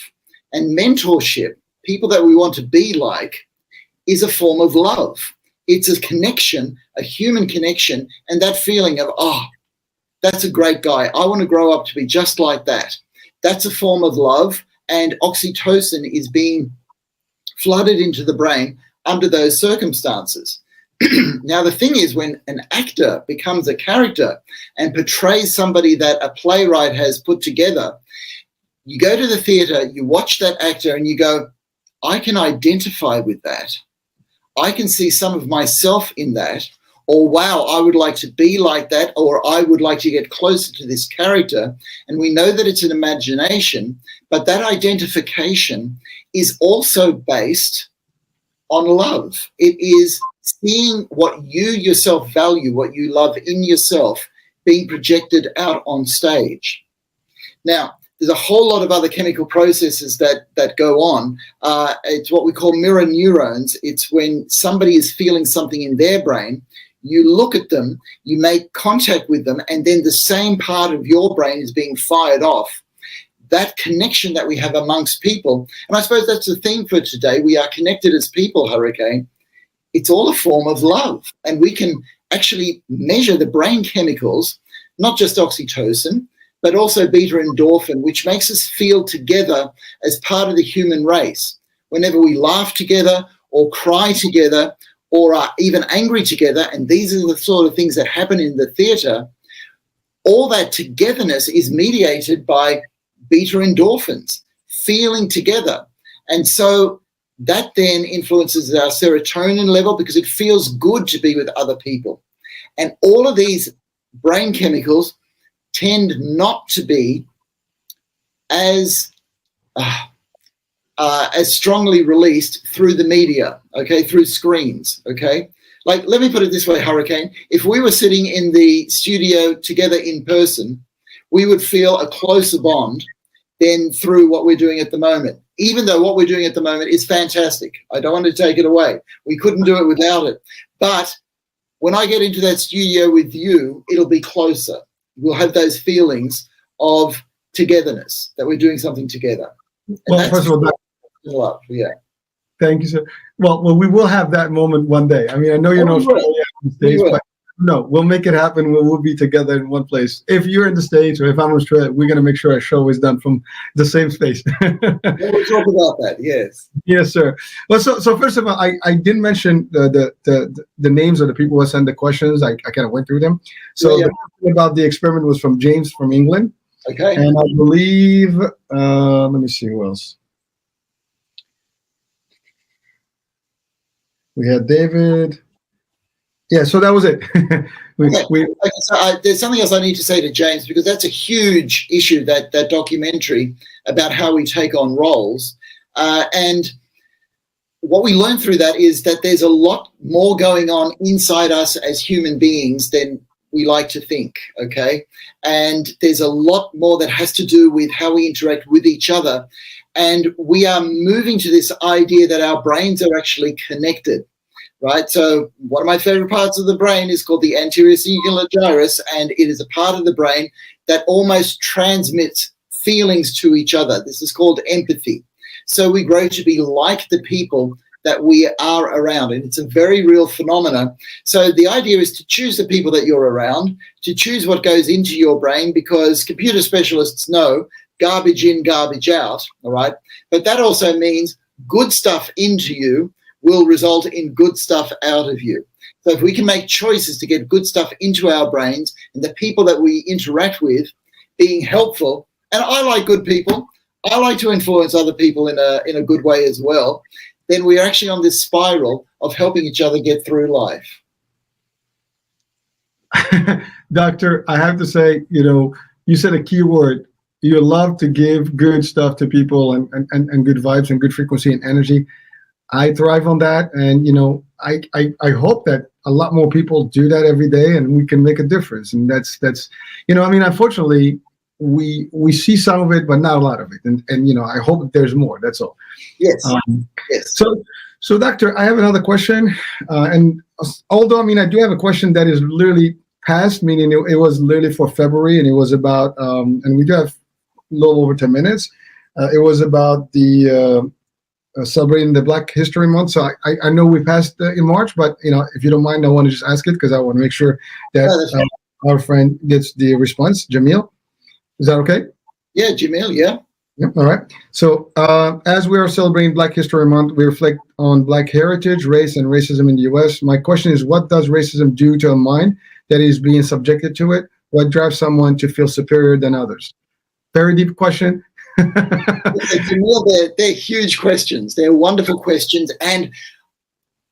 And mentorship, people that we want to be like, is a form of love. It's a connection, a human connection, and that feeling of, oh, that's a great guy. I want to grow up to be just like that. That's a form of love, and oxytocin is being flooded into the brain under those circumstances. Now, the thing is, when an actor becomes a character and portrays somebody that a playwright has put together, you go to the theater, you watch that actor, and you go, I can identify with that. I can see some of myself in that. Or, wow, I would like to be like that, or I would like to get closer to this character. And we know that it's an imagination, but that identification is also based on love. It is seeing what you yourself value, what you love in yourself, being projected out on stage. Now, there's a whole lot of other chemical processes that go on. It's what we call mirror neurons. It's when somebody is feeling something in their brain, you look at them, you make contact with them, and then the same part of your brain is being fired off. That connection that we have amongst people, and I suppose that's the theme for today, we are connected as people, Hurricane. It's all a form of love, and we can actually measure the brain chemicals, not just oxytocin, but also beta endorphin, which makes us feel together as part of the human race. Whenever we laugh together or cry together or are even angry together, and these are the sort of things that happen in the theatre, all that togetherness is mediated by beta endorphins, feeling together. And so that then influences our serotonin level because it feels good to be with other people. And all of these brain chemicals tend not to be as strongly released through the media, okay, through screens, okay? Like, let me put it this way, Hurricane. If we were sitting in the studio together in person, we would feel a closer bond than through what we're doing at the moment, even though what we're doing at the moment is fantastic. I don't want to take it away. We couldn't do it without it. But when I get into that studio with you, it'll be closer. We'll have those feelings of togetherness, that we're doing something together. And well, first of all, love, yeah. Thank you, sir. Well, we will have that moment one day. I mean, I know you're not on stage, but no, we'll make it happen. We'll be together in one place. If you're in the States or if I'm in Australia, we're going to make sure our show is done from the same space. We'll talk about that, yes. Yes, sir. Well, so first of all, I didn't mention the names of the people who sent the questions. I kind of went through them. So the question about the experiment was from James from England. Okay. And I believe, let me see who else. We had David. Yeah, so that was it. There's something else I need to say to James, because that's a huge issue, that documentary about how we take on roles. And what we learned through that is that there's a lot more going on inside us as human beings than we like to think, okay? And there's a lot more that has to do with how we interact with each other. And we are moving to this idea that our brains are actually connected, right? So one of my favorite parts of the brain is called the anterior cingulate gyrus, and it is a part of the brain that almost transmits feelings to each other. This is called empathy. So we grow to be like the people that we are around, and it's a very real phenomenon. So the idea is to choose the people that you're around, to choose what goes into your brain, because computer specialists know garbage in, garbage out, all right? But that also means good stuff into you will result in good stuff out of you. So if we can make choices to get good stuff into our brains, and the people that we interact with being helpful, and I like good people, I like to influence other people in a good way as well, then we're actually on this spiral of helping each other get through life. Doctor, I have to say, you said a key word. You love to give good stuff to people and good vibes and good frequency and energy. I thrive on that. And, I hope that a lot more people do that every day and we can make a difference. And that's unfortunately, we see some of it, but not a lot of it. And I hope there's more. That's all. Yes. Yes. So Doctor, I have another question. And although, I do have a question that is literally past, meaning it was literally for February, and it was about, and we do have a little over 10 minutes. It was about the celebrating the Black History Month. So I know we passed in March, but if you don't mind, I want to just ask it because I want to make sure that our friend gets the response. Jamil, is that okay? Yeah, Jamil. Yeah. Yep. All right. So as we are celebrating Black History Month, we reflect on Black heritage, race, and racism in the U.S. My question is, what does racism do to a mind that is being subjected to it? What drives someone to feel superior than others? Very deep question. They're huge questions. They're wonderful questions. And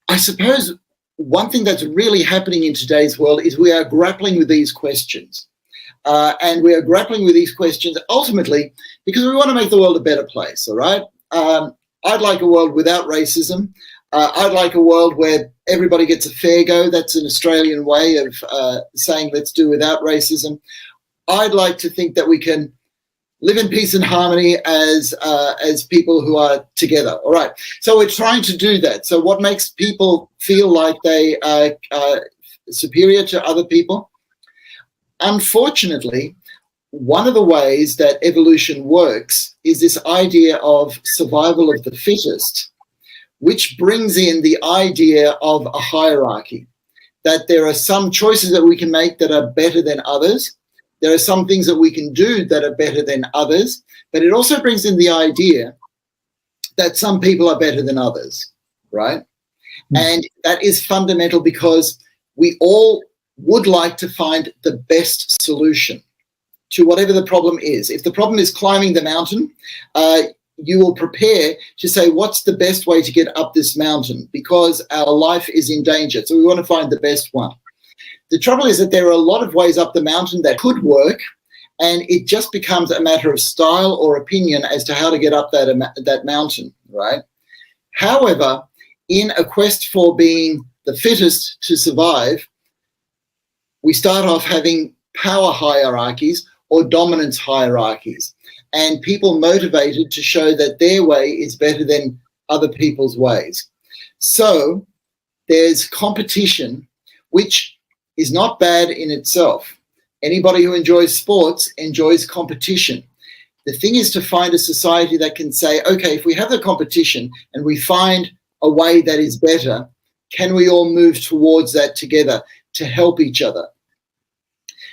I suppose one thing that's really happening in today's world is we are grappling with these questions. And we are grappling with these questions ultimately because we want to make the world a better place, all right? I'd like a world without racism. I'd like a world where everybody gets a fair go. That's an Australian way of saying let's do without racism. I'd like to think that we can live in peace and harmony as people who are together. All right. So we're trying to do that. So what makes people feel like they are superior to other people? Unfortunately, one of the ways that evolution works is this idea of survival of the fittest, which brings in the idea of a hierarchy, that there are some choices that we can make that are better than others. There are some things that we can do that are better than others, but it also brings in the idea that some people are better than others, right? Mm. And that is fundamental because we all would like to find the best solution to whatever the problem is. If the problem is climbing the mountain, you will prepare to say, what's the best way to get up this mountain? Because our life is in danger. So we want to find the best one. The trouble is that there are a lot of ways up the mountain that could work, and it just becomes a matter of style or opinion as to how to get up that mountain, right? However, in a quest for being the fittest to survive, we start off having power hierarchies or dominance hierarchies, and people motivated to show that their way is better than other people's ways. So there's competition, which is not bad in itself. Anybody who enjoys sports enjoys competition. The thing is to find a society that can say, okay, if we have the competition and we find a way that is better, can we all move towards that together to help each other?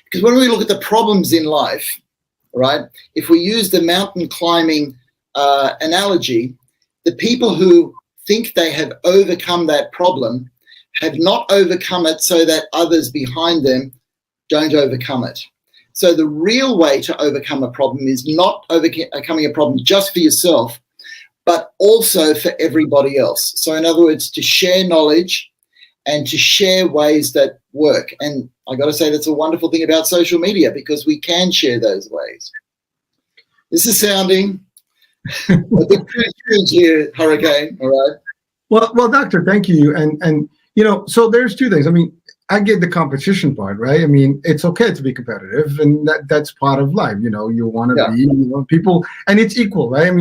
Because when we look at the problems in life, right, if we use the mountain climbing analogy, the people who think they have overcome that problem have not overcome it so that others behind them don't overcome it. So the real way to overcome a problem is not overcoming a problem just for yourself, but also for everybody else. So in other words, to share knowledge and to share ways that work. And I got to say, that's a wonderful thing about social media because we can share those ways. This is sounding a bit too here, Hurricane, all right? Well, Doctor, thank you. And so there's two things. I get the competition part, right? It's okay to be competitive, and that's part of life. You want to be, people, and it's equal, right?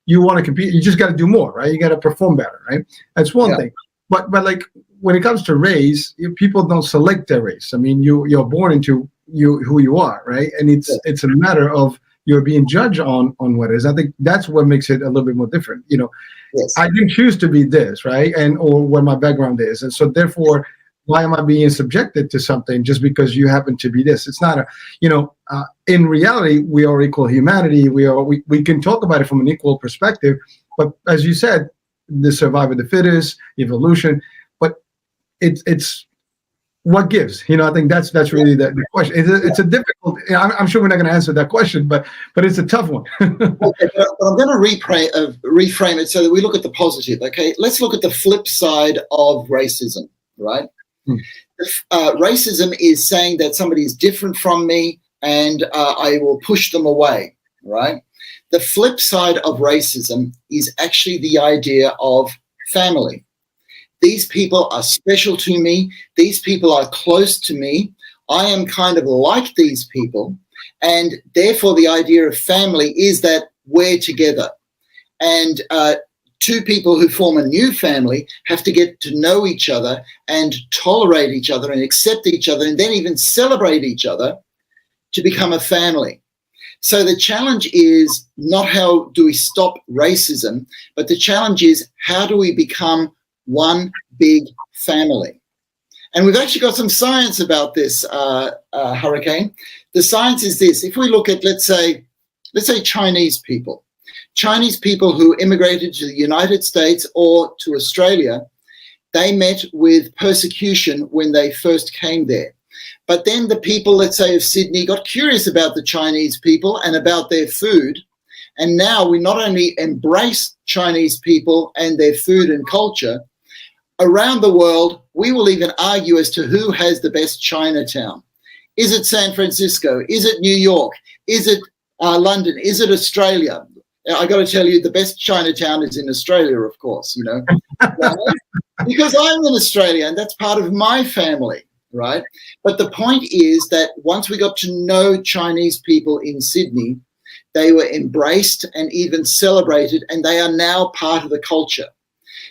You want to compete, you just got to do more, right? You got to perform better, right? That's one thing. But like when it comes to race, people don't select their race. You're born into who you are, right? And it's a matter of you're being judged on what it is. I think that's what makes it a little bit more different. Yes. I didn't choose to be this, right? Or what my background is. And so therefore, why am I being subjected to something just because you happen to be this? It's not in reality, we are equal humanity. We can talk about it from an equal perspective, but as you said, the survival of the fittest, evolution, but it's what gives, I think that's really the question. It's a difficult, I'm sure we're not going to answer that question, but it's a tough one. Okay, but I'm going to reframe it so that we look at the positive. Okay, let's look at the flip side of racism, right? Racism is saying that somebody is different from me and I will push them away, right? The flip side of racism is actually the idea of family. These people are special to me. These people are close to me. I am kind of like these people. And therefore, the idea of family is that we're together. And two people who form a new family have to get to know each other and tolerate each other and accept each other and then even celebrate each other to become a family. So the challenge is not how do we stop racism, but the challenge is how do we become one big family? And we've actually got some science about this, Hurricane. The science is this. If we look at, let's say Chinese people who immigrated to the United States or to Australia, they met with persecution when they first came there. But then the people, let's say, of Sydney got curious about the Chinese people and about their food. And now we not only embrace Chinese people and their food and culture, around the world, we will even argue as to who has the best Chinatown. Is it San Francisco? Is it New York? Is it London? Is it Australia? I got to tell you, the best Chinatown is in Australia, of course, you know, because I'm in Australia and that's part of my family, right? But the point is that once we got to know Chinese people in Sydney, they were embraced and even celebrated, and they are now part of the culture.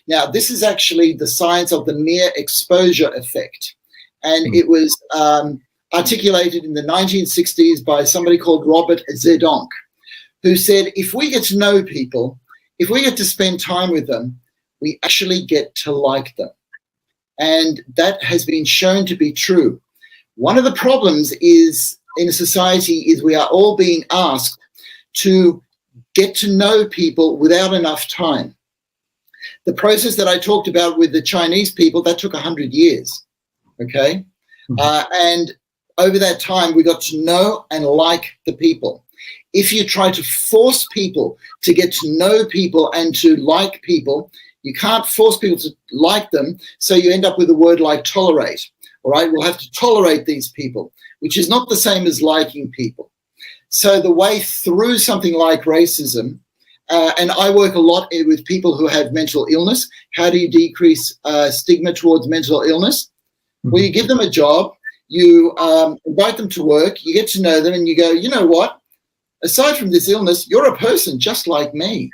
Now, this is actually the science of the mere exposure effect. And it was articulated in the 1960s by somebody called Robert Zedonk, who said, if we get to know people, if we get to spend time with them, we actually get to like them. And that has been shown to be true. One of the problems is in a society is we are all being asked to get to know people without enough time. The process that I talked about with the Chinese people, that took 100 years, okay? And over that time, we got to know and like the people. If you try to force people to get to know people and to like people, you can't force people to like them, so you end up with a word like tolerate, all right? We'll have to tolerate these people, which is not the same as liking people. So the way through something like racism, and I work a lot with people who have mental illness. How do you decrease stigma towards mental illness? Well, you give them a job, you invite them to work, you get to know them, and you go, you know what? Aside from this illness, you're a person just like me.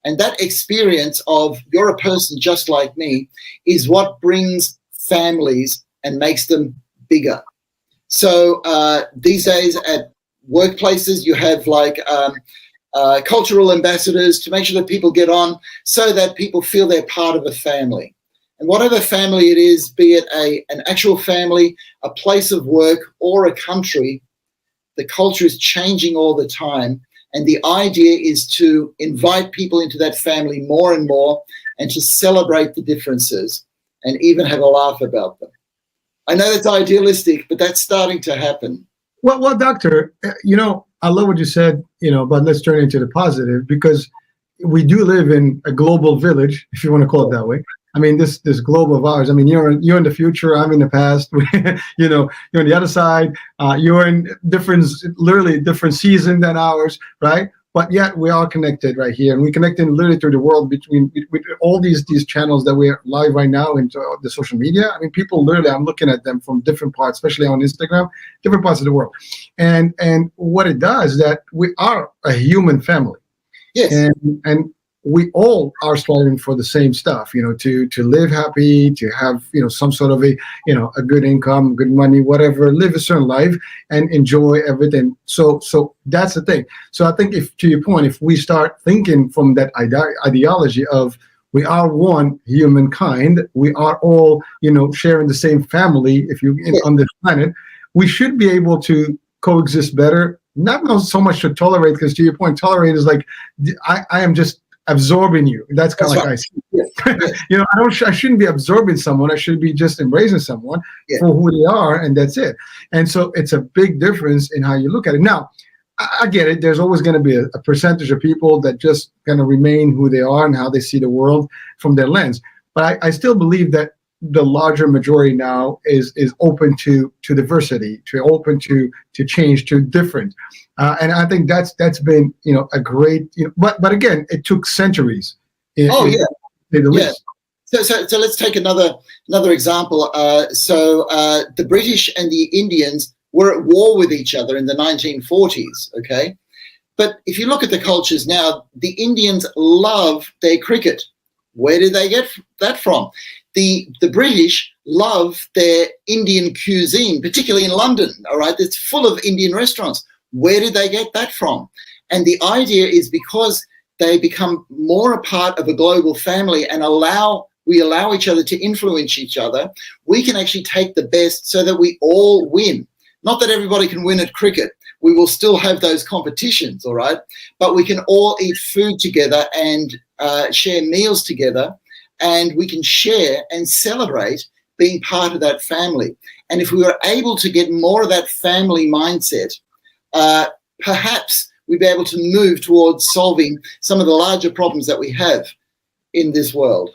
And that experience of you're a person just like me is what brings families and makes them bigger. So these days at workplaces, you have like cultural ambassadors to make sure that people get on so that people feel they're part of a family. And whatever family it is, be it an actual family, a place of work, or a country, the culture is changing all the time. And the idea is to invite people into that family more and more and to celebrate the differences and even have a laugh about them. I know that's idealistic, but that's starting to happen. Well, Doctor, you know, I love what you said, you know, but let's turn into the positive, because we do live in a global village, if you want to call it that way. I mean, this globe of ours. I mean, you're in the future. I'm in the past. You know, you're on the other side. You're in literally different season than ours, right? But yet we are connected right here, and we connected literally through the world with all these channels that we're live right now into the social media. I mean, people literally, I'm looking at them from different parts, especially on Instagram, different parts of the world. And what it does is that we are a human family. Yes. And we all are striving for the same stuff, you know, to live happy, to have, you know, some sort of a good income, good money, whatever, live a certain life and enjoy everything. So that's the thing. So I think, if, to your point, if we start thinking from that ideology of we are one humankind, we are all, you know, sharing the same family, on this planet, we should be able to coexist better. Not so much to tolerate, because to your point, tolerate is like, I am just absorbing you. That's kind of like, right. I see. Yeah. You know, I shouldn't be absorbing someone. I should be just embracing someone for who they are, and that's it. And so it's a big difference in how you look at it. Now, I get it. There's always going to be a percentage of people that just going to remain who they are and how they see the world from their lens. But I still believe that the larger majority now is open to diversity, to open to change, to different. And I think that's been, you know, a great, you know, but again, it took centuries. So let's take another example. The British and the Indians were at war with each other in the 1940s, okay? But if you look at the cultures now, the Indians love their cricket. Where did they get that from? The British love their Indian cuisine, particularly in London, all right? It's full of Indian restaurants. Where did they get that from? And the idea is because they become more a part of a global family and we allow each other to influence each other, we can actually take the best so that we all win. Not that everybody can win at cricket. We will still have those competitions, all right? But we can all eat food together and share meals together, and we can share and celebrate being part of that family. And if we were able to get more of that family mindset, perhaps we'd be able to move towards solving some of the larger problems that we have in this world.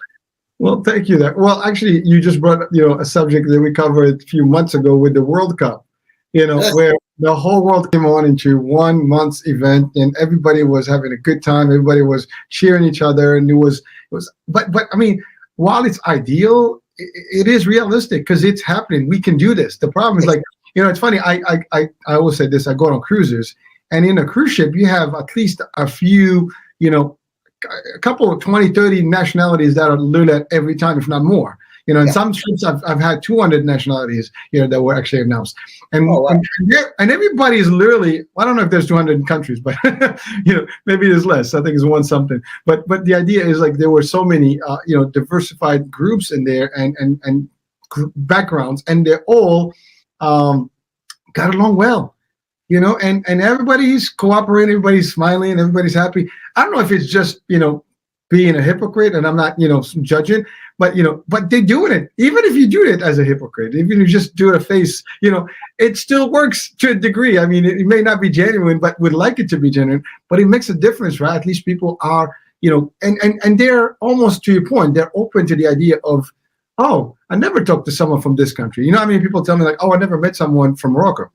Well, thank you. Well, actually, you just brought a subject that we covered a few months ago with the World Cup, where the whole world came on into 1 month's event, and everybody was having a good time. Everybody was cheering each other, and it was. But I mean, while it's ideal, it is realistic because it's happening. We can do this. The problem is, like, it's funny. I always say this. I go on cruises, and in a cruise ship, you have at least a few, a couple of 20, 30 nationalities that are literally at every time, if not more. In some trips, I've had 200 nationalities, that were actually announced, and and everybody is literally. I don't know if there's 200 countries, but maybe there's less. I think it's one something. But the idea is, like, there were so many diversified groups in there and backgrounds, and they're all got along well, and everybody's cooperating, everybody's smiling, everybody's happy. I don't know if it's just being a hypocrite, and I'm not judging. But they're doing it. Even if you do it as a hypocrite, even if you just do it a face, it still works to a degree. I mean, it may not be genuine, but would like it to be genuine. But it makes a difference, right? At least people are, and they're almost, to your point, they're open to the idea of, oh, I never talked to someone from this country. I mean, people tell me, like, oh, I never met someone from Morocco.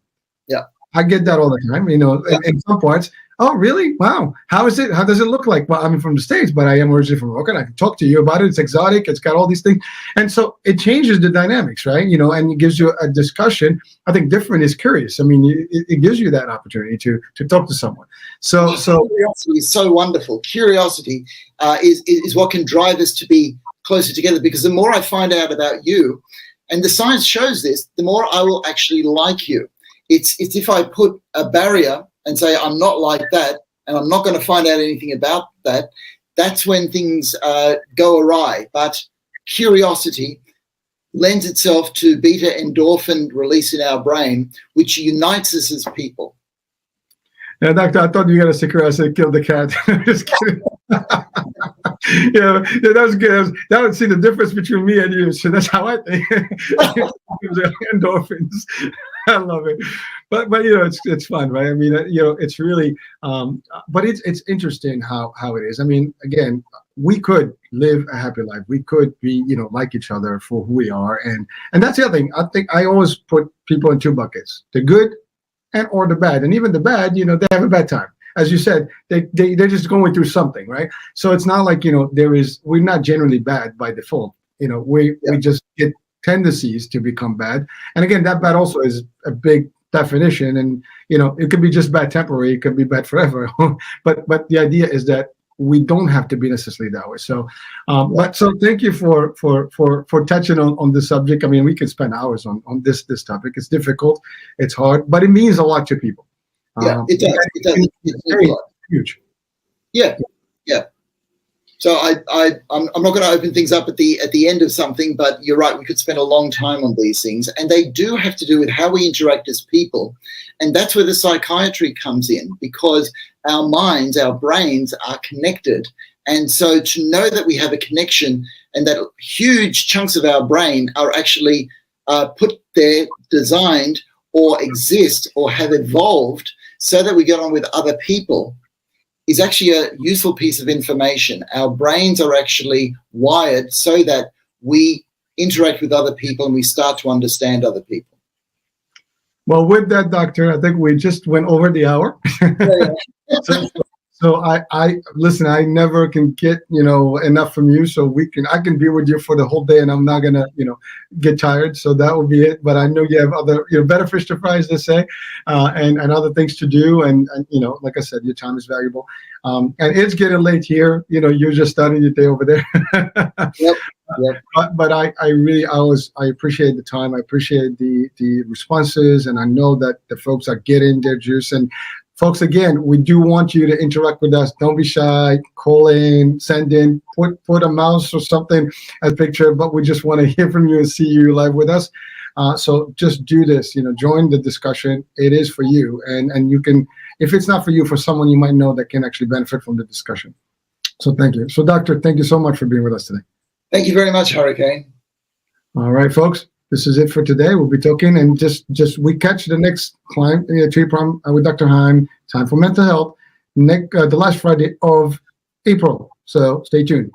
Yeah, I get that all the time. In some parts. Oh, really? Wow. How is it? How does it look like? Well, I'm from the States, but I am originally from Morocco, and I can talk to you about it. It's exotic. It's got all these things. And so it changes the dynamics, right? And it gives you a discussion. I think different is curious. I mean, it gives you that opportunity to talk to someone. So curiosity is so wonderful. Curiosity is what can drive us to be closer together, because the more I find out about you, and the science shows this, the more I will actually like you. It's if I put a barrier and say, I'm not like that, and I'm not going to find out anything about that, that's when things go awry. But curiosity lends itself to beta endorphin release in our brain, which unites us as people. Yeah, doctor, I thought you were going to say curiosity killed the cat. I'm just kidding. Yeah, that was good. That would see the difference between me and you. So that's how I think. Endorphins. I love it. But it's fun, right? I mean, it's really, but it's interesting how it is. I mean, again, we could live a happy life. We could be, like each other for who we are, and that's the other thing. I think I always put people in two buckets: the good or the bad. And even the bad, they have a bad time. As you said, they're just going through something, right? So it's not like we're not generally bad by default. We just get tendencies to become bad. And again, that bad also is a big definition, and it could be just bad temporary, it could be bad forever. but the idea is that we don't have to be necessarily that way. So but so thank you for touching on this subject. I mean, we could spend hours on this topic. It's difficult, it's hard, but it means a lot to people. It does. It's huge. Yeah. So I'm not going to open things up at the end of something, but you're right. We could spend a long time on these things, and they do have to do with how we interact as people, and that's where the psychiatry comes in, because our minds, our brains are connected, and so to know that we have a connection and that huge chunks of our brain are actually put there, designed, or exist, or have evolved so that we get on with other people, is actually a useful piece of information. Our brains are actually wired so that we interact with other people and we start to understand other people. Well, with that, Doctor, I think we just went over the hour. So I listen. I never can get enough from you. So I can be with you for the whole day, and I'm not gonna get tired. So that will be it. But I know you have other better fish to fry, as they say, and other things to do. And like I said, your time is valuable. And it's getting late here. You're just starting your day over there. Yep. Yep. But I appreciate the time. I appreciate the responses, and I know that the folks are getting their juice. And folks, again, we do want you to interact with us. Don't be shy. Call in, send in, put a mouse or something as a picture. But we just want to hear from you and see you live with us. So just do this. Join the discussion. It is for you, and you can. If it's not for you, for someone you might know that can actually benefit from the discussion. So thank you. So, Doctor, thank you so much for being with us today. Thank you very much, Hurricane. All right, folks. This is it for today. We'll be talking, and just we catch the next tree prom with Dr. Heim. Time for mental health. The last Friday of April. So stay tuned.